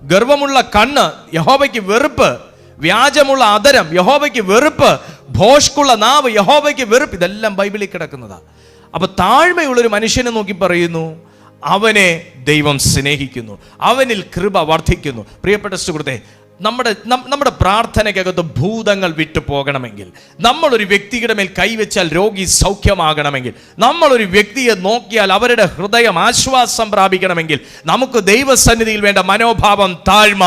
ഗർവമുള്ള കണ്ണ് യഹോവയ്ക്ക് വെറുപ്പ്, വ്യാജമുള്ള അധരം യഹോവയ്ക്ക് വെറുപ്പ്, ഭോഷ്കുള്ള നാവ് യഹോവയ്ക്ക് വെറുപ്പ്. ഇതെല്ലാം ബൈബിളിൽ കിടക്കുന്നതാ. അപ്പൊ താഴ്മയുള്ളൊരു മനുഷ്യനെ നോക്കി പറയുന്നു, അവനെ ദൈവം സ്നേഹിക്കുന്നു, അവനിൽ കൃപ വർദ്ധിക്കുന്നു. പ്രിയപ്പെട്ട സുഹൃത്തേ, നമ്മുടെ പ്രാർത്ഥനയ്ക്കകത്ത് ഭൂതങ്ങൾ വിട്ടു പോകണമെങ്കിൽ, നമ്മളൊരു വ്യക്തിയുടെ മേൽ കൈവച്ചാൽ രോഗി സൗഖ്യമാകണമെങ്കിൽ, നമ്മളൊരു വ്യക്തിയെ നോക്കിയാൽ അവരുടെ ഹൃദയം ആശ്വാസം പ്രാപിക്കണമെങ്കിൽ, നമുക്ക് ദൈവസന്നിധിയിൽ വേണ്ട മനോഭാവം താഴ്മ,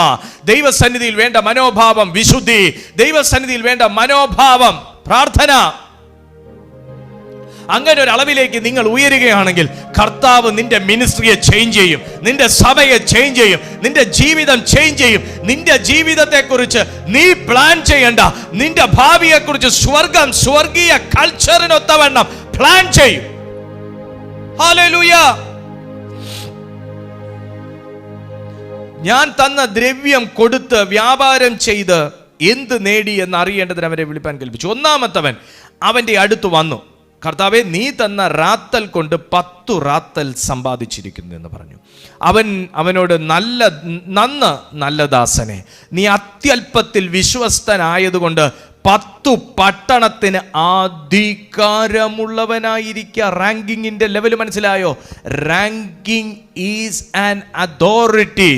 ദൈവസന്നിധിയിൽ വേണ്ട മനോഭാവം വിശുദ്ധി, ദൈവസന്നിധിയിൽ വേണ്ട മനോഭാവം പ്രാർത്ഥന. അങ്ങനെ ഒരു അളവിലേക്ക് നിങ്ങൾ ഉയരുകയാണെങ്കിൽ കർത്താവ് നിന്റെ മിനിസ്ട്രിയെ ചേഞ്ച് ചെയ്യും, നിന്റെ സഭയെ ചേഞ്ച് ചെയ്യും, നിന്റെ ജീവിതം ചേഞ്ച് ചെയ്യും. നിന്റെ ജീവിതത്തെക്കുറിച്ച് നീ പ്ലാൻ ചെയ്യണ്ട, നിന്റെ ഭാവിയെക്കുറിച്ച് സ്വർഗീയ കൾച്ചറിനൊത്തവണ്ണം പ്ലാൻ ചെയ്യും. ഹല്ലേലൂയ. ഞാൻ തന്ന ദ്രവ്യം കൊടുത്ത് വ്യാപാരം ചെയ്ത് എന്ത് നേടി എന്ന് അറിയേണ്ടതിന് അവരെ വിളിപ്പാൻ കൽപ്പിച്ചു. ഒന്നാമത്തവൻ അവൻ്റെ അടുത്ത് വന്നു, കർത്താവേ, നീ തന്ന റാത്തൽ കൊണ്ട് 10 റാത്തൽ സമ്പാദിച്ചിരിക്കുന്നു എന്ന് പറഞ്ഞു. അവനോട് നല്ല ദാസനെ, നീ അത്യല്പത്തിൽ വിശ്വസ്തനായതുകൊണ്ട് 10 പട്ടണത്തിന് അധികാരമുള്ളവനായിരിക്കുക. റാങ്കിങ്ങിന്റെ ലെവൽ മനസ്സിലായോ? Ranking is an authority.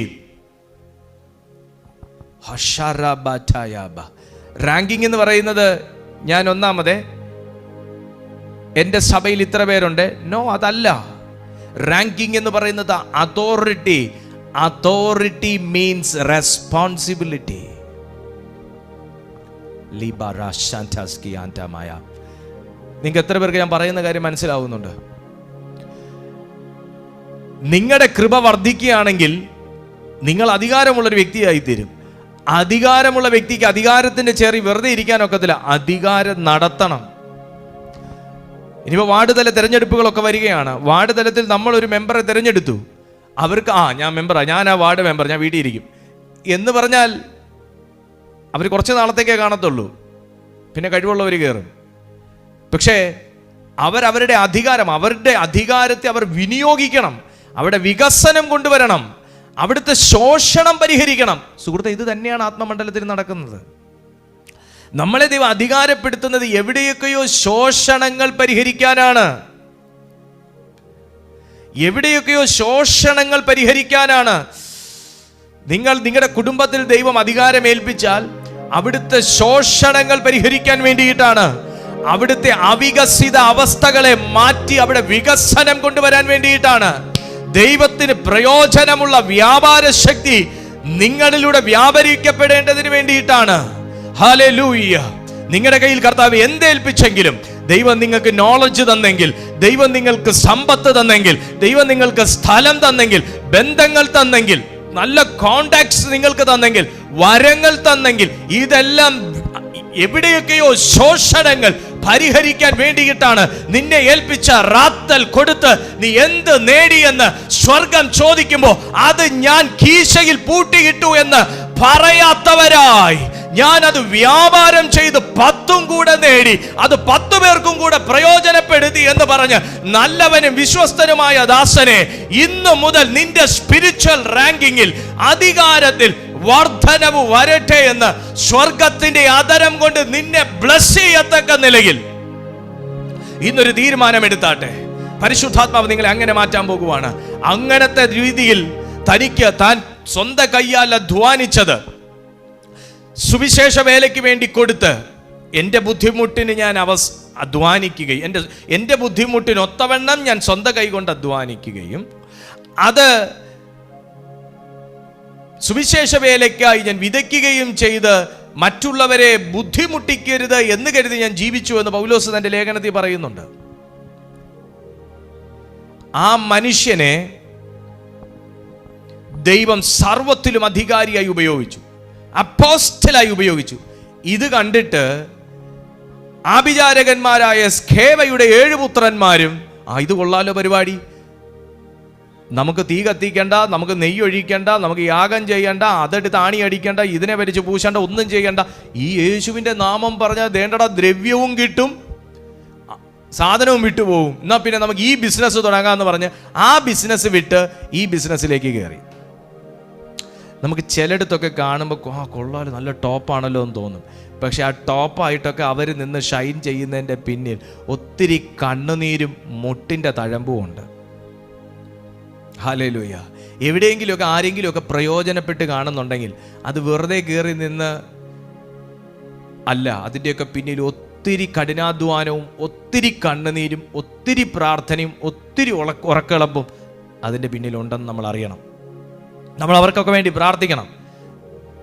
Ranking എന്ന് പറയുന്നത് ഞാൻ ഒന്നാമത് എൻ്റെ സഭയിൽ ഇത്ര പേരുണ്ട്, നോ, അതല്ല. റാങ്കിങ് എന്ന് പറയുന്നത് അതോറിറ്റി. Authority means responsibility. നിങ്ങൾക്ക് എത്ര പേർക്ക് ഞാൻ പറയുന്ന കാര്യം മനസ്സിലാവുന്നുണ്ട്? നിങ്ങളുടെ കൃപ വർദ്ധിക്കുകയാണെങ്കിൽ നിങ്ങൾ അധികാരമുള്ളൊരു വ്യക്തിയായിത്തീരും. അധികാരമുള്ള വ്യക്തിക്ക് അധികാരത്തിന്റെ ചേറി വെറുതെ ഇരിക്കാനൊക്കത്തില്ല, അധികാരം നടത്തണം. ഇനിയിപ്പോൾ വാർഡ് തല തിരഞ്ഞെടുപ്പുകളൊക്കെ വരികയാണ്. വാർഡ് തലത്തിൽ നമ്മളൊരു മെമ്പറെ തിരഞ്ഞെടുത്തു. അവർക്ക് ഞാൻ മെമ്പറാണ്, ഞാൻ ആ വാർഡ് മെമ്പർ, ഞാൻ വീട്ടിൽ ഇരിക്കും എന്ന് പറഞ്ഞാൽ അവർ കുറച്ച് നാളത്തേക്കേ കാണത്തുള്ളൂ, പിന്നെ കഴിവുള്ളവർ കയറും. പക്ഷേ അവരുടെ അധികാരത്തെ അവർ വിനിയോഗിക്കണം. അവിടെ വികസനം കൊണ്ടുവരണം, അവിടുത്തെ ശോഷണം പരിഹരിക്കണം. സുഹൃത്തെ, ഇത് തന്നെയാണ് ആത്മമണ്ഡലത്തിൽ നടക്കുന്നത്. നമ്മളെ ദൈവം അധികാരപ്പെടുത്തുന്നത് എവിടെയൊക്കെയോ ശോഷണങ്ങൾ പരിഹരിക്കാനാണ്. എവിടെയൊക്കെയോ ശോഷണങ്ങൾ പരിഹരിക്കാനാണ്. നിങ്ങളുടെ കുടുംബത്തിൽ ദൈവം അധികാരം ഏൽപ്പിച്ചാൽ അവിടുത്തെ ശോഷണങ്ങൾ പരിഹരിക്കാൻ വേണ്ടിയിട്ടാണ്. അവിടുത്തെ അവികസിത അവസ്ഥകളെ മാറ്റി അവിടെ വികസനം കൊണ്ടുവരാൻ വേണ്ടിയിട്ടാണ്. ദൈവത്തിന് പ്രയോജനമുള്ള വ്യാപാര ശക്തി നിങ്ങളിലൂടെ വ്യാപരിക്കപ്പെടേണ്ടതിന് വേണ്ടിയിട്ടാണ്. ഹല്ലേലൂയ. നിങ്ങളുടെ കയ്യിൽ കർത്താവ് എന്തേൽപ്പിച്ചെങ്കിലും, ദൈവം നിങ്ങൾക്ക് നോളജ് തന്നെങ്കിൽ, ദൈവം നിങ്ങൾക്ക് സമ്പത്ത് തന്നെങ്കിൽ, ദൈവം നിങ്ങൾക്ക് സ്ഥലം തന്നെങ്കിൽ, ബന്ധങ്ങൾ തന്നെങ്കിൽ, നല്ല കോണ്ടാക്ട്സ് നിങ്ങൾക്ക് തന്നെങ്കിൽ, വരങ്ങൾ തന്നെങ്കിൽ, ഇതെല്ലാം എവിടെയൊക്കെയോ ശോഷണങ്ങൾ പരിഹരിക്കാൻ വേണ്ടിയിട്ടാണ്. നിന്നെ ഏൽപ്പിച്ച റാത്തൽ കൊടുത്ത് നീ എന്ത് നേടിയെന്ന് സ്വർഗം ചോദിക്കുമ്പോൾ അത് ഞാൻ കീശയിൽ പൂട്ടിയിട്ടു എന്ന് പറയാത്തവരായി ഞാനത് വ്യാപാരം ചെയ്ത് 10 കൂടെ നേടി, അത് 10 പേർക്കും കൂടെ പ്രയോജനപ്പെടുത്തി എന്ന് പറഞ്ഞ് നല്ലവനും വിശ്വസ്തനുമായ ദാസനെ, ഇന്നു മുതൽ നിന്റെ സ്പിരിച്വൽ റാങ്കിങ്ങിൽ അധികാരത്തിൽ വർധനവ് വരട്ടെ എന്ന് സ്വർഗത്തിന്റെ ആദരം കൊണ്ട് നിന്നെ ബ്ലസ് ചെയ്യത്തക്ക നിലയിൽ ഇന്നൊരു തീരുമാനമെടുത്താട്ടെ. പരിശുദ്ധാത്മാവ് നിങ്ങളെ അങ്ങനെ മാറ്റാൻ പോകുവാണ്. അങ്ങനത്തെ രീതിയിൽ തനിക്ക് താൻ സ്വന്തം കയ്യാൽ അധ്വാനിച്ചത് സുവിശേഷ വേലയ്ക്ക് വേണ്ടി കൊടുത്ത്, എൻ്റെ ബുദ്ധിമുട്ടിന് ഞാൻ അധ്വാനിക്കുകയും എൻ്റെ ബുദ്ധിമുട്ടിനൊത്തവണ്ണം ഞാൻ സ്വന്തം കൈ കൊണ്ട് അധ്വാനിക്കുകയും അത് സുവിശേഷ വേലയ്ക്കായി ഞാൻ വിതയ്ക്കുകയും ചെയ്ത് മറ്റുള്ളവരെ ബുദ്ധിമുട്ടിക്കരുത് എന്ന് കരുതി ഞാൻ ജീവിച്ചു എന്ന് പൗലോസ് തന്റെ ലേഖനത്തിൽ പറയുന്നുണ്ട്. ആ മനുഷ്യനെ ദൈവം സർവത്തിലും അധികാരിയായി ഉപയോഗിച്ചു, അപ്പോസ്റ്റലായി ഉപയോഗിച്ചു. ഇത് കണ്ടിട്ട് ആഭിചാരകന്മാരായ സ്കേവയുടെ 7 പുത്രന്മാരും ഇത് കൊള്ളാലോ പരിപാടി, നമുക്ക് തീ കത്തിക്കണ്ട, നമുക്ക് നെയ്യ് ഒഴിക്കണ്ട, നമുക്ക് യാഗം ചെയ്യണ്ട, അതെടുത്ത് ആണി അടിക്കണ്ട, ഇതിനെ വരിച്ച് പൂശണ്ട, ഒന്നും ചെയ്യണ്ട, ഈ യേശുവിൻ്റെ നാമം പറഞ്ഞാൽ ദേണ്ടട ദ്രവ്യവും കിട്ടും, സാധനവും വിട്ടുപോകും, എന്നാൽ പിന്നെ നമുക്ക് ഈ ബിസിനസ് തുടങ്ങാമെന്ന് പറഞ്ഞ് ആ ബിസിനസ് വിട്ട് ഈ ബിസിനസ്സിലേക്ക് കയറി. നമുക്ക് ചിലയിടത്തൊക്കെ കാണുമ്പോൾ കൊള്ളാലോ, നല്ല ടോപ്പാണല്ലോ എന്ന് തോന്നും. പക്ഷെ ആ ടോപ്പായിട്ടൊക്കെ അവർ നിന്ന് ഷൈൻ ചെയ്യുന്നതിൻ്റെ പിന്നിൽ ഒത്തിരി കണ്ണുനീരും മുട്ടിൻ്റെ തഴമ്പും ഉണ്ട്. ഹല്ലേലൂയ. എവിടെയെങ്കിലുമൊക്കെ ആരെങ്കിലുമൊക്കെ പ്രയോജനപ്പെട്ട് കാണുന്നുണ്ടെങ്കിൽ അത് വെറുതെ കയറി നിന്ന് അല്ല, അതിൻ്റെയൊക്കെ പിന്നിൽ ഒത്തിരി കഠിനാധ്വാനവും ഒത്തിരി കണ്ണുനീരും ഒത്തിരി പ്രാർത്ഥനയും ഒത്തിരി ഉറക്കളപ്പും അതിൻ്റെ പിന്നിലുണ്ടെന്ന് നമ്മൾ അറിയണം. നമ്മൾ അവർക്കൊക്കെ വേണ്ടി പ്രാർത്ഥിക്കണം,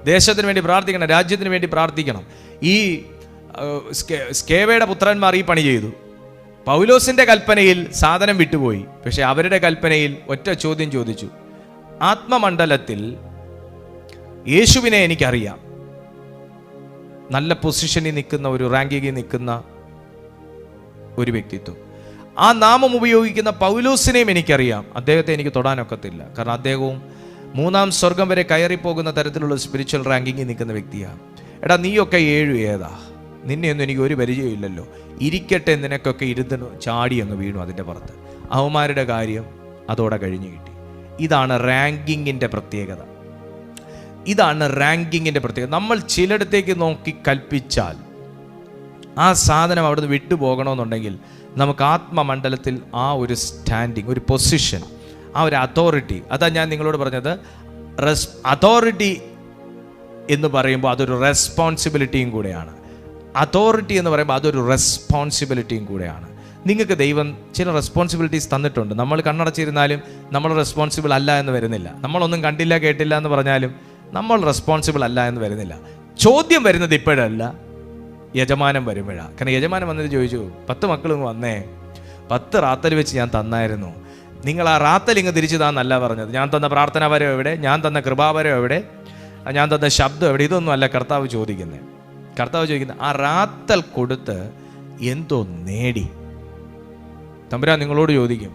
ദേശത്തിന് വേണ്ടി പ്രാർത്ഥിക്കണം, രാജ്യത്തിന് വേണ്ടി പ്രാർത്ഥിക്കണം. ഈ സ്കേവയുടെ പുത്രന്മാർ ഈ പണി ചെയ്തു. പൗലോസിന്റെ കൽപ്പനയിൽ സാധനം വിട്ടുപോയി, പക്ഷെ അവരുടെ കൽപ്പനയിൽ ഒറ്റ ചോദ്യം ചോദിച്ചു. ആത്മമണ്ഡലത്തിൽ യേശുവിനെ എനിക്കറിയാം, നല്ല പൊസിഷനിൽ നിൽക്കുന്ന ഒരു റാങ്കിങ്ങിൽ നിൽക്കുന്ന ഒരു വ്യക്തിത്വം. ആ നാമം ഉപയോഗിക്കുന്ന പൗലോസിനെയും എനിക്കറിയാം, അദ്ദേഹത്തെ എനിക്ക് തൊടാനൊക്കത്തില്ല, കാരണം അദ്ദേഹവും 3-ാം സ്വർഗം വരെ കയറിപ്പോകുന്ന തരത്തിലുള്ള സ്പിരിച്വൽ റാങ്കിങ്ങിൽ നിൽക്കുന്ന വ്യക്തിയാണ്. എടാ നീയൊക്കെ 7 ഏതാ, നിന്നെയൊന്നും എനിക്ക് ഒരു പരിചയമില്ലല്ലോ, ഇരിക്കട്ടെ നിനക്കൊക്കെ ഇരുന്ന് ചാടി അങ്ങ് വീണു അതിൻ്റെ പുറത്ത്. അവന്മാരുടെ കാര്യം അതോടെ കഴിഞ്ഞു കിട്ടി. ഇതാണ് റാങ്കിങ്ങിൻ്റെ പ്രത്യേകത. ഇതാണ് റാങ്കിങ്ങിൻ്റെ പ്രത്യേകത. നമ്മൾ ചിലയിടത്തേക്ക് നോക്കി കൽപ്പിച്ചാൽ ആ സാധനം അവിടുന്ന് വിട്ടുപോകണമെന്നുണ്ടെങ്കിൽ നമുക്ക് ആത്മമണ്ഡലത്തിൽ ആ ഒരു സ്റ്റാൻഡിങ്, ഒരു പൊസിഷൻ, ആ ഒരു അതോറിറ്റി, അതാ ഞാൻ നിങ്ങളോട് പറഞ്ഞത്. അതോറിറ്റി എന്ന് പറയുമ്പോൾ അതൊരു റെസ്പോൺസിബിലിറ്റിയും കൂടെയാണ്. അതോറിറ്റി എന്ന് പറയുമ്പോൾ അതൊരു റെസ്പോൺസിബിലിറ്റിയും കൂടെയാണ്. നിങ്ങൾക്ക് ദൈവം ചില റെസ്പോൺസിബിലിറ്റീസ് തന്നിട്ടുണ്ട്. നമ്മൾ കണ്ണടച്ചിരുന്നാലും നമ്മൾ റെസ്പോൺസിബിൾ അല്ല എന്ന് വരുന്നില്ല. നമ്മളൊന്നും കണ്ടില്ല കേട്ടില്ല എന്ന് പറഞ്ഞാലും നമ്മൾ റെസ്പോൺസിബിൾ അല്ല എന്ന് വരുന്നില്ല. ചോദ്യം വരുന്നത് ഇപ്പോഴല്ല, യജമാനം വരുമ്പോഴാണ്. കാരണം യജമാനം വന്നിട്ട് ചോദിച്ചു, 10 മക്കളും വന്നേ, 10 റാത്തൽ വെച്ച് ഞാൻ തന്നായിരുന്നു, നിങ്ങൾ ആ റാത്തൽ ഇങ്ങ് തിരിച്ചു താന്നല്ല പറഞ്ഞത്. ഞാൻ തന്ന പ്രാർത്ഥനാപരം എവിടെ? ഞാൻ തന്ന കൃപാപരം എവിടെ? ഞാൻ തന്ന ശബ്ദം എവിടെ? ഇതൊന്നും അല്ല കർത്താവ് ചോദിക്കുന്നത്. കർത്താവ് ചോദിക്കുന്നത്, ആ റാത്തൽ കൊടുത്ത് എന്തോ നേടി? തമ്പുരാൻ നിങ്ങളോട് ചോദിക്കും,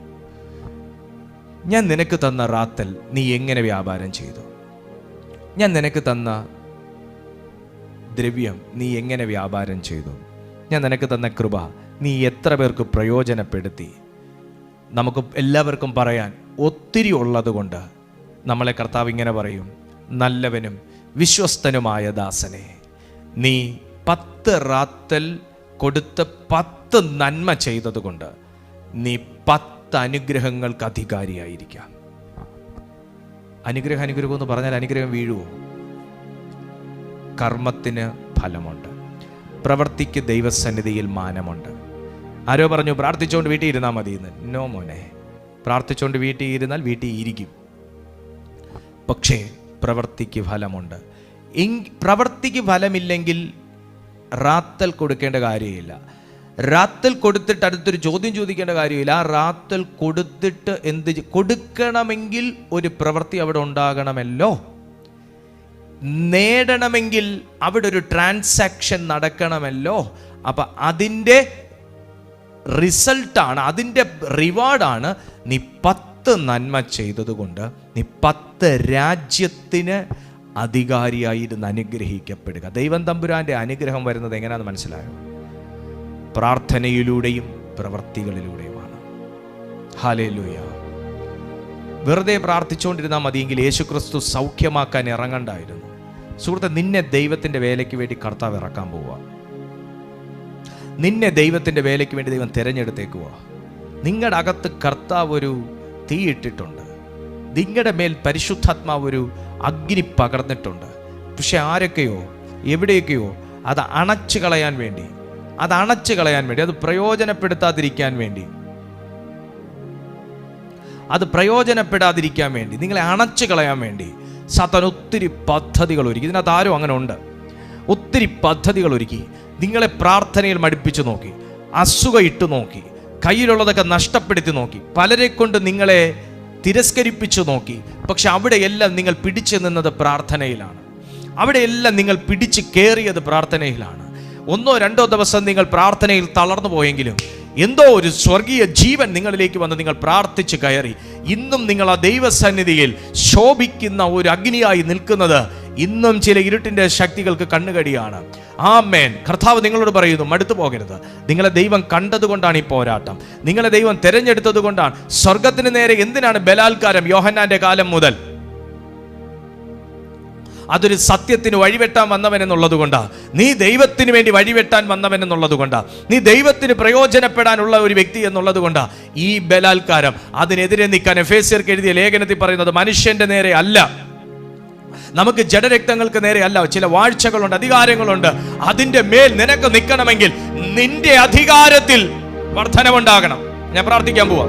ഞാൻ നിനക്ക് തന്ന റാത്തൽ നീ എങ്ങനെ വ്യാപാരം ചെയ്തു? ഞാൻ നിനക്ക് തന്ന ദ്രവ്യം നീ എങ്ങനെ വ്യാപാരം ചെയ്തു? ഞാൻ നിനക്ക് തന്ന കൃപ നീ എത്ര പേർക്ക് പ്രയോജനപ്പെടുത്തി? നമുക്ക് എല്ലാവർക്കും പറയാൻ ഒത്തിരി ഉള്ളത് കൊണ്ട് നമ്മളെ കർത്താവ് ഇങ്ങനെ പറയും, നല്ലവനും വിശ്വസ്തനുമായ ദാസനെ, നീ 10 റാത്തൽ കൊടുത്ത് 10 നന്മ ചെയ്തതുകൊണ്ട് നീ 10 അനുഗ്രഹങ്ങൾക്ക് അധികാരിയായിരിക്കാം. അനുഗ്രഹം എന്ന് പറഞ്ഞാൽ അനുഗ്രഹം വീഴുവോ? കർമ്മത്തിന് ഫലമുണ്ട്, പ്രവൃത്തിക്ക് ദൈവസന്നിധിയിൽ മാനമുണ്ട്. ആരോ പറഞ്ഞു പ്രാർത്ഥിച്ചുകൊണ്ട് വീട്ടിൽ ഇരുന്നാൽ മതി എന്ന്. നോ മോനെ, പ്രാർത്ഥിച്ചുകൊണ്ട് വീട്ടിൽ ഇരുന്നാൽ വീട്ടിൽ ഇരിക്കും, പക്ഷേ പ്രവൃത്തിക്ക് ഫലമുണ്ട്. പ്രവൃത്തിക്ക് ഫലമില്ലെങ്കിൽ റാത്തൽ കൊടുക്കേണ്ട കാര്യമില്ല. റാത്തൽ കൊടുത്തിട്ട് അടുത്തൊരു ചോദ്യം ചോദിക്കേണ്ട കാര്യമില്ല. ആ റാത്തൽ കൊടുത്തിട്ട് എന്ത് കൊടുക്കണമെങ്കിൽ ഒരു പ്രവൃത്തി അവിടെ ഉണ്ടാകണമല്ലോ. നേടണമെങ്കിൽ അവിടെ ഒരു ട്രാൻസാക്ഷൻ നടക്കണമല്ലോ. അപ്പം അതിൻ്റെ റിസൾട്ടാണ്, അതിൻ്റെ റിവാർഡാണ് നീ 10 നന്മ ചെയ്തതുകൊണ്ട് നീ 10 രാജ്യത്തിന് അധികാരിയായിരുന്ന് അനുഗ്രഹിക്കപ്പെടുക. ദൈവം തമ്പുരാൻ്റെ അനുഗ്രഹം വരുന്നത് എങ്ങനെയാണെന്ന് മനസ്സിലായോ? പ്രാർത്ഥനയിലൂടെയും പ്രവൃത്തികളിലൂടെയുമാണ്. ഹല്ലേലൂയ. വെറുതെ പ്രാർത്ഥിച്ചുകൊണ്ടിരുന്നാൽ മതിയെങ്കിൽ യേശുക്രിസ്തു സൗഖ്യമാക്കാൻ ഇറങ്ങണ്ടായിരുന്നു. സുഹൃത്തെ, നിന്നെ ദൈവത്തിൻ്റെ വേലയ്ക്ക് വേണ്ടി കർത്താവ് ഇറക്കാൻ പോവുക. നിന്നെ ദൈവത്തിൻ്റെ വേലയ്ക്ക് വേണ്ടി ദൈവം തിരഞ്ഞെടുത്തേക്കുക. നിങ്ങളുടെ അകത്ത് കർത്താവ് ഒരു തീയിട്ടിട്ടുണ്ട്. നിങ്ങളുടെ മേൽ പരിശുദ്ധാത്മാവ് ഒരു അഗ്നി പകർന്നിട്ടുണ്ട്. പക്ഷെ ആരൊക്കെയോ എവിടെയൊക്കെയോ അത് അണച്ചു കളയാൻ വേണ്ടി, അത് പ്രയോജനപ്പെടുത്താതിരിക്കാൻ വേണ്ടി, നിങ്ങളെ അണച്ചു കളയാൻ വേണ്ടി സാത്താൻ ഒത്തിരി പദ്ധതികൾ ഒരുക്കി. ഇതിനകത്ത് ആരും അങ്ങനെ ഉണ്ട്. ഒത്തിരി പദ്ധതികൾ ഒരുക്കി. നിങ്ങളെ പ്രാർത്ഥനയിൽ മടുപ്പിച്ചു നോക്കി, അസുഖം ഇട്ടു നോക്കി, കയ്യിലുള്ളതൊക്കെ നഷ്ടപ്പെടുത്തി നോക്കി, പലരെ കൊണ്ട് നിങ്ങളെ തിരസ്കരിപ്പിച്ചു നോക്കി. പക്ഷെ അവിടെയെല്ലാം നിങ്ങൾ പിടിച്ചു നിന്നത് പ്രാർത്ഥനയിലാണ്. അവിടെയെല്ലാം നിങ്ങൾ പിടിച്ച് കയറിയത് പ്രാർത്ഥനയിലാണ്. 1-2 ദിവസം നിങ്ങൾ പ്രാർത്ഥനയിൽ തളർന്നു പോയെങ്കിലും എന്തോ ഒരു സ്വർഗീയ ജീവൻ നിങ്ങളിലേക്ക് വന്ന് നിങ്ങൾ പ്രാർത്ഥിച്ച് കയറി. ഇന്നും നിങ്ങൾ ആ ദൈവസന്നിധിയിൽ ശോഭിക്കുന്ന ഒരു അഗ്നിയായി നിൽക്കുന്നത് ഇന്നും ചില ഇരുട്ടിൻ്റെ ശക്തികൾക്ക് കണ്ണുകടിയാണ്. ആമേൻ. കർത്താവ് നിങ്ങളോട് പറയുന്നു, മടുത്തു പോകരുത്. നിങ്ങളെ ദൈവം കണ്ടതുകൊണ്ടാണ് ഈ പോരാട്ടം. നിങ്ങളെ ദൈവം തിരഞ്ഞെടുത്തത് കൊണ്ടാണ്. സ്വർഗത്തിന് നേരെ എന്തിനാണ് ബലാത്കാരം? യോഹന്നാന്റെ കാലം മുതൽ അതൊരു സത്യത്തിന് വഴിവെട്ടാൻ വന്നവനെന്നുള്ളത് കൊണ്ടാണ്. നീ ദൈവത്തിന് വേണ്ടി വഴിവെട്ടാൻ വന്നവനെന്നുള്ളത് കൊണ്ടാണ്. നീ ദൈവത്തിന് പ്രയോജനപ്പെടാനുള്ള ഒരു വ്യക്തി എന്നുള്ളത് കൊണ്ടാണ് ഈ ബലാത്കാരം. അതിനെതിരെ നിൽക്കാൻ എഫേസ്യർക്ക് എഴുതിയ ലേഖനത്തിൽ പറയുന്നത് മനുഷ്യന്റെ നേരെ അല്ല, നമുക്ക് ജഡരക്തങ്ങൾക്ക് നേരെ അല്ല. ചില വാഴ്ചകളുണ്ട്, അധികാരങ്ങളുണ്ട്. അതിൻ്റെ മേൽ നിനക്ക് നിൽക്കണമെങ്കിൽ നിന്റെ അധികാരത്തിൽ വർധനമുണ്ടാകണം. ഞാൻ പ്രാർത്ഥിക്കാൻ പോവാ.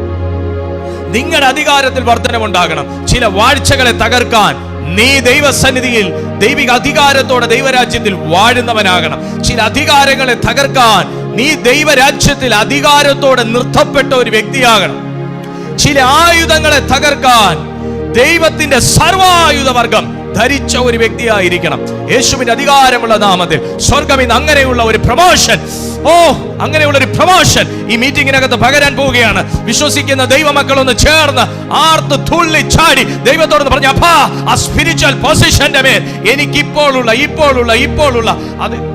നിങ്ങളുടെ അധികാരത്തിൽ വർധനമുണ്ടാകണം. ചില വാഴ്ചകളെ തകർക്കാൻ നീ ദൈവസന്നിധിയിൽ ദൈവിക അധികാരത്തോടെ ദൈവരാജ്യത്തിൽ വാഴുന്നവനാകണം. ചില അധികാരങ്ങളെ തകർക്കാൻ നീ ദൈവരാജ്യത്തിൽ അധികാരത്തോടെ നിർത്തപ്പെട്ട ഒരു വ്യക്തിയാകണം. ചില ആയുധങ്ങളെ തകർക്കാൻ ദൈവത്തിന്റെ സർവായുധവർഗം ധരിച്ച ഒരു വ്യക്തിയായിരിക്കണം. യേശുവിന്റെ അധികാരമുള്ള നാമത്തിൽ സ്വർഗം ഇന്ന് അങ്ങനെയുള്ള ഒരു പ്രമോഷൻ, അങ്ങനെയുള്ള ഒരു പ്രമോഷൻ ഈ മീറ്റിംഗിനകത്ത് പകരാൻ പോവുകയാണ്. വിശ്വസിക്കുന്ന ദൈവമക്കളൊന്ന് ചേർന്ന് ആർത്ത് തുള്ളി ചാടി ദൈവത്തോട് പറഞ്ഞ, അപ്പാ, ആ സ്പിരിച്വൽ പൊസിഷന്റെ മേൽ എനിക്ക് ഇപ്പോഴുള്ള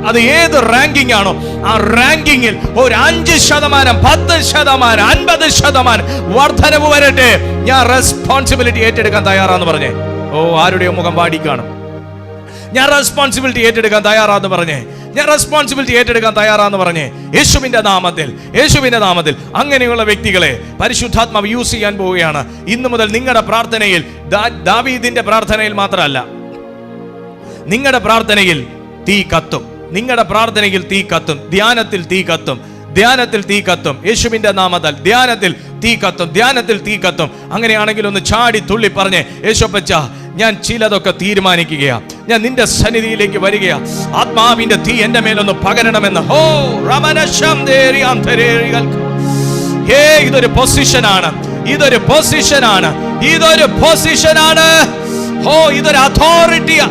അത് ഏത് റാങ്കിങ് ആണോ ആ റാങ്കിങ്ങിൽ ഒരു 5%, 10%, 50% വർധനവ് വരട്ടെ. ഞാൻ റെസ്പോൺസിബിലിറ്റി ഏറ്റെടുക്കാൻ തയ്യാറാന്ന് പറഞ്ഞേ. ആരുടെയോ മുഖം വാടി കാണും. ഞാൻ റെസ്പോൺസിബിലിറ്റി ഏറ്റെടുക്കാൻ തയ്യാറാന്ന് പറഞ്ഞേ. ഞാൻ റെസ്പോൺസിബിലിറ്റി ഏറ്റെടുക്കാൻ തയ്യാറാന്ന് പറഞ്ഞേ. യേശുവിന്റെ നാമത്തിൽ അങ്ങനെയുള്ള വ്യക്തികളെ പരിശുദ്ധാത്മാവ് യൂസ് ചെയ്യാൻ പോവുകയാണ്. ഇന്നു മുതൽ നിങ്ങളുടെ പ്രാർത്ഥനയിൽ ദാവീദിന്റെ പ്രാർത്ഥനയിൽ മാത്രമല്ല, നിങ്ങളുടെ പ്രാർത്ഥനയിൽ തീ കത്തും. നിങ്ങളുടെ പ്രാർത്ഥനയിൽ തീ കത്തും. ധ്യാനത്തിൽ തീ കത്തും. യേശുവിന്റെ നാമത്തിൽ ധ്യാനത്തിൽ തീ കത്തും. അങ്ങനെയാണെങ്കിൽ ഒന്ന് ചാടി തുള്ളി പറഞ്ഞേ, യേശുപ്പച്ച, ഞാൻ ചിലതൊക്കെ തീരുമാനിക്കുകയാ. ഞാൻ നിന്റെ സന്നിധിയിലേക്ക് വരികയാ. ആത്മാവിന്റെ തീ എന്റെ മേലൊന്ന് പകരണമെന്ന്. ഇതൊരു പൊസിഷനാണ്. ഇതൊരു അതോറിറ്റിയാ.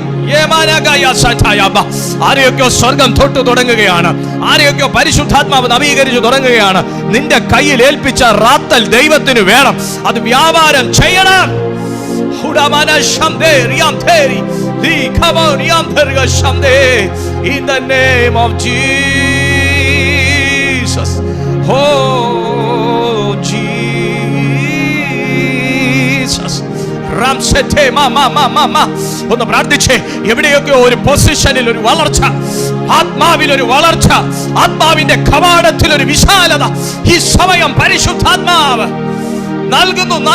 ആരെയൊക്കെയോ സ്വർഗം തൊട്ടു തുടങ്ങുകയാണ്. ആരെയൊക്കെയോ പരിശുദ്ധാത്മാവ് നവീകരിച്ചു തുടങ്ങുകയാണ്. നിന്റെ കയ്യിൽ ഏൽപ്പിച്ച റാത്തൽ ദൈവത്തിന് വേണം. അത് വ്യാപാരം ചെയ്യണം. In the name of Jesus. Oh Jesus. ഒന്ന് പ്രാർത്ഥിച്ചേ. എവിടെയൊക്കെ ഒരു പൊസിഷനിൽ ഒരു വളർച്ച, ആത്മാവിൽ ഒരു വളർച്ച, ആത്മാവിന്റെ കവാടത്തിൽ ഒരു വിശാലത ഈ സമയം പരിശുദ്ധാത്മാവ് നൽകുന്നു.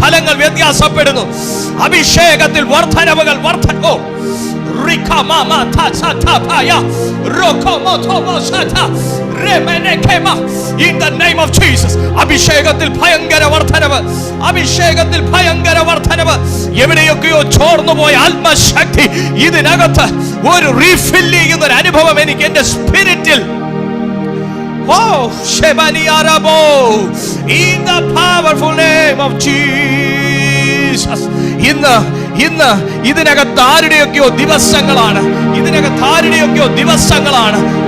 തലങ്ങൾ വ്യത്യാസപ്പെടുന്നു. അഭിഷേകത്തിൽ വർധനവുകൾ In the name of Jesus. അഭിഷേകത്തിൽ ഭയങ്കര വർധനവ്. എവിടെയൊക്കെയോ ചോർന്നുപോയ ആത്മശക്തി ഇതിനകത്ത് ഒരു റീഫിൽ ചെയ്യുന്ന ഒരു അനുഭവം എനിക്ക് എന്റെ സ്പിരിറ്റിൽ. In the powerful name of Jesus. ഇന്ന് ഇതിനകത്ത് ആരുടെയൊക്കെയോ ദിവസങ്ങളാണ്.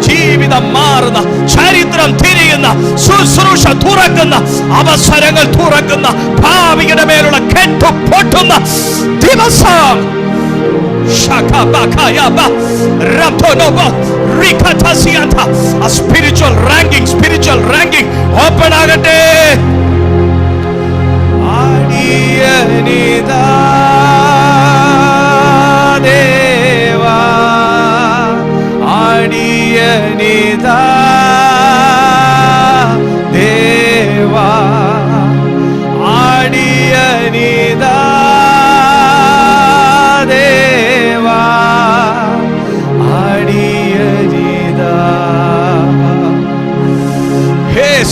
ജീവിതം മാറുന്ന, ചരിത്രം തിരിയുന്ന, ശുശ്രൂഷ തുറക്കുന്ന, അവസരങ്ങൾ തുറക്കുന്ന, ഭാവിയുടെ മേലുള്ള കെട്ടു പൊട്ടുന്ന ദിവസം. സ്പിരിച്വൽ റാങ്കിംഗ് ഓപ്പൺ ആകട്ടെ.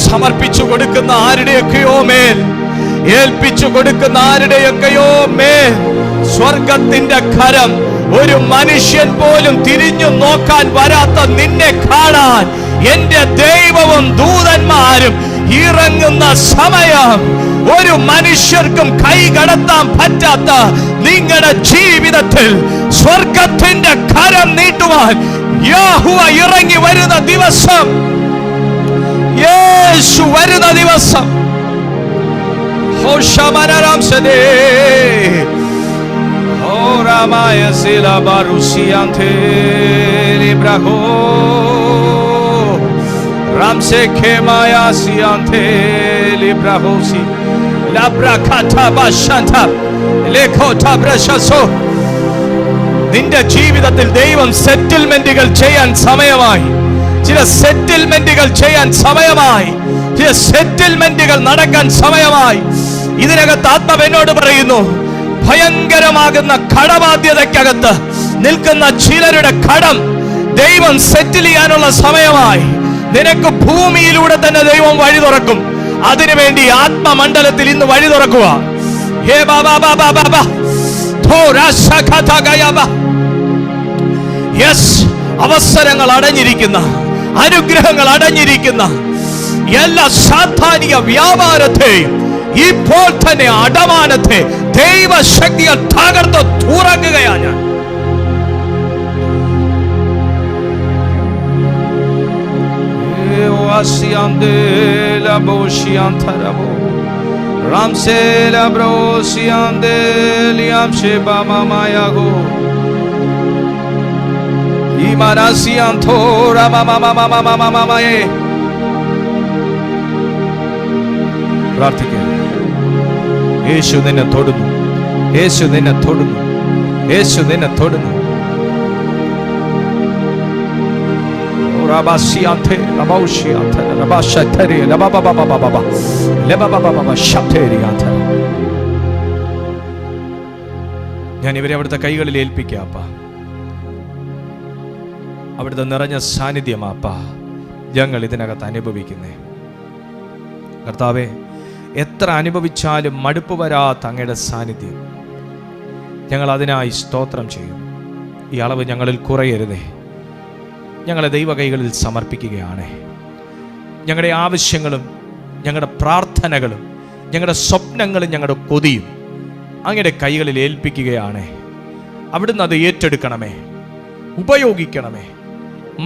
സമർപ്പിച്ചു കൊടുക്കുന്ന ആരുടെയൊക്കെയോ മേൽ, ഏൽപ്പിച്ചു കൊടുക്കുന്ന ആരുടെയൊക്കെയോ മേൽ സ്വർഗത്തിന്റെ കരം, ഒരു മനുഷ്യൻ പോലും തിരിഞ്ഞു നോക്കാൻ വരാത്ത നിന്നെ കാണാൻ എന്റെ ദൈവവും ദൂതന്മാരും ഇറങ്ങുന്ന സമയം. ഒരു മനുഷ്യർക്കും കൈ കടത്താൻ പറ്റാത്ത നിങ്ങളുടെ ജീവിതത്തിൽ സ്വർഗത്തിന്റെ കരം നീട്ടുവാൻ യഹോവ ഇറങ്ങി വരുന്ന ദിവസം, യേശു വരുന്ന ദിവസം. നിന്റെ ജീവിതത്തിൽ ദൈവം സെറ്റിൽമെന്റുകൾ ചെയ്യാൻ സമയമായി. ചില സെറ്റിൽമെന്റുകൾ നടക്കാൻ സമയമായി. ഇതിനകത്ത് ആത്മാവ് എന്നോട് പറയുന്നു, ഭയങ്കരമാകുന്ന കടബാധ്യതയ്ക്കകത്ത് നിൽക്കുന്ന ചിലരുടെ കടം ദൈവം സെറ്റിൽ ചെയ്യാനുള്ള സമയമായി. നിനക്ക് ഭൂമിയിലൂടെ തന്നെ ദൈവം വഴി തുറക്കും. അതിനുവേണ്ടി ആത്മമണ്ഡലത്തിൽ ഇന്ന് വഴി തുറക്കുക. അവസരങ്ങൾ അടഞ്ഞിരിക്കുന്ന, അനുഗ്രഹങ്ങൾ അടഞ്ഞിരിക്കുന്ന എല്ലാ സാധാനിക വ്യാപാരത്തെയും ഇപ്പോൾ തന്നെ അടമാനത്തെ ദൈവശക്തികൾ തകർത്ത് തുറക്കുകയാണ് ഞാൻ. പ്രാർത്ഥിക്കുക. യേശു നിന്നെ തൊടുന്നു. യേശു നിന്നെ തൊടുന്നു. യേശു നിന്നെ തൊടുന്നു. ഞാൻ ഇവരെ അവിടുത്തെ കൈകളിൽ ഏൽപ്പിക്കാപ്പ. അവിടുത്തെ നിറഞ്ഞ സാന്നിധ്യമാപ്പ ഞങ്ങൾ ഇതിനകത്ത് അനുഭവിക്കുന്നേ. കർത്താവേ, എത്ര അനുഭവിച്ചാലും മടുപ്പ് വരാത്ത അങ്ങയുടെ സാന്നിധ്യം, ഞങ്ങൾ അതിനായി സ്തോത്രം ചെയ്യും. ഈ അളവ് ഞങ്ങളിൽ കുറയരുതേ. ഞങ്ങളെ ദൈവകൈകളിൽ സമർപ്പിക്കുകയാണ്. ഞങ്ങളുടെ ആവശ്യങ്ങളും ഞങ്ങളുടെ പ്രാർത്ഥനകളും ഞങ്ങളുടെ സ്വപ്നങ്ങളും ഞങ്ങളുടെ കൊതിയും അങ്ങയുടെ കൈകളിൽ ഏൽപ്പിക്കുകയാണ്. അവിടുന്ന് അത് ഏറ്റെടുക്കണമേ, ഉപയോഗിക്കണമേ.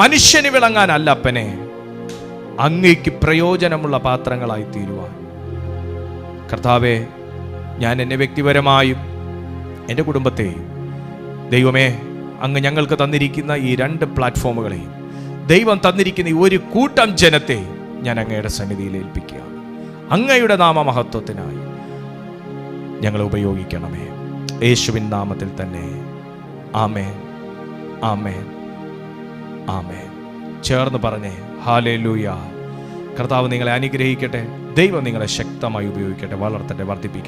മനുഷ്യന് വിളങ്ങാനല്ല അപ്പനെ, അങ്ങയ്ക്ക് പ്രയോജനമുള്ള പാത്രങ്ങളായി തീരുവാൻ. കർത്താവേ, ഞാൻ എന്നെ വ്യക്തിപരമായും എൻ്റെ കുടുംബത്തെയും ദൈവമേ, അങ്ങ് ഞങ്ങൾക്ക് തന്നിരിക്കുന്ന ഈ 2 പ്ലാറ്റ്ഫോമുകളെയും ദൈവം തന്നിരിക്കുന്ന ഈ ഒരു കൂട്ടം ജനത്തെയും ഞാൻ അങ്ങയുടെ സന്നിധിയിൽ ഏൽപ്പിക്കുകയാണ്. അങ്ങയുടെ നാമമഹത്വത്തിനായി ഞങ്ങളെ ഉപയോഗിക്കണമേ. യേശുവിൻ നാമത്തിൽ തന്നെ. ആമേൻ, ആമേൻ, ആമേൻ. ചേർന്ന് പറഞ്ഞേ ഹല്ലേലൂയ. കർത്താവ് നിങ്ങളെ അനുഗ്രഹിക്കട്ടെ. ദൈവം നിങ്ങളെ ശക്തമായി ഉപയോഗിക്കട്ടെ, വളർത്തട്ടെ, വർദ്ധിപ്പിക്കട്ടെ.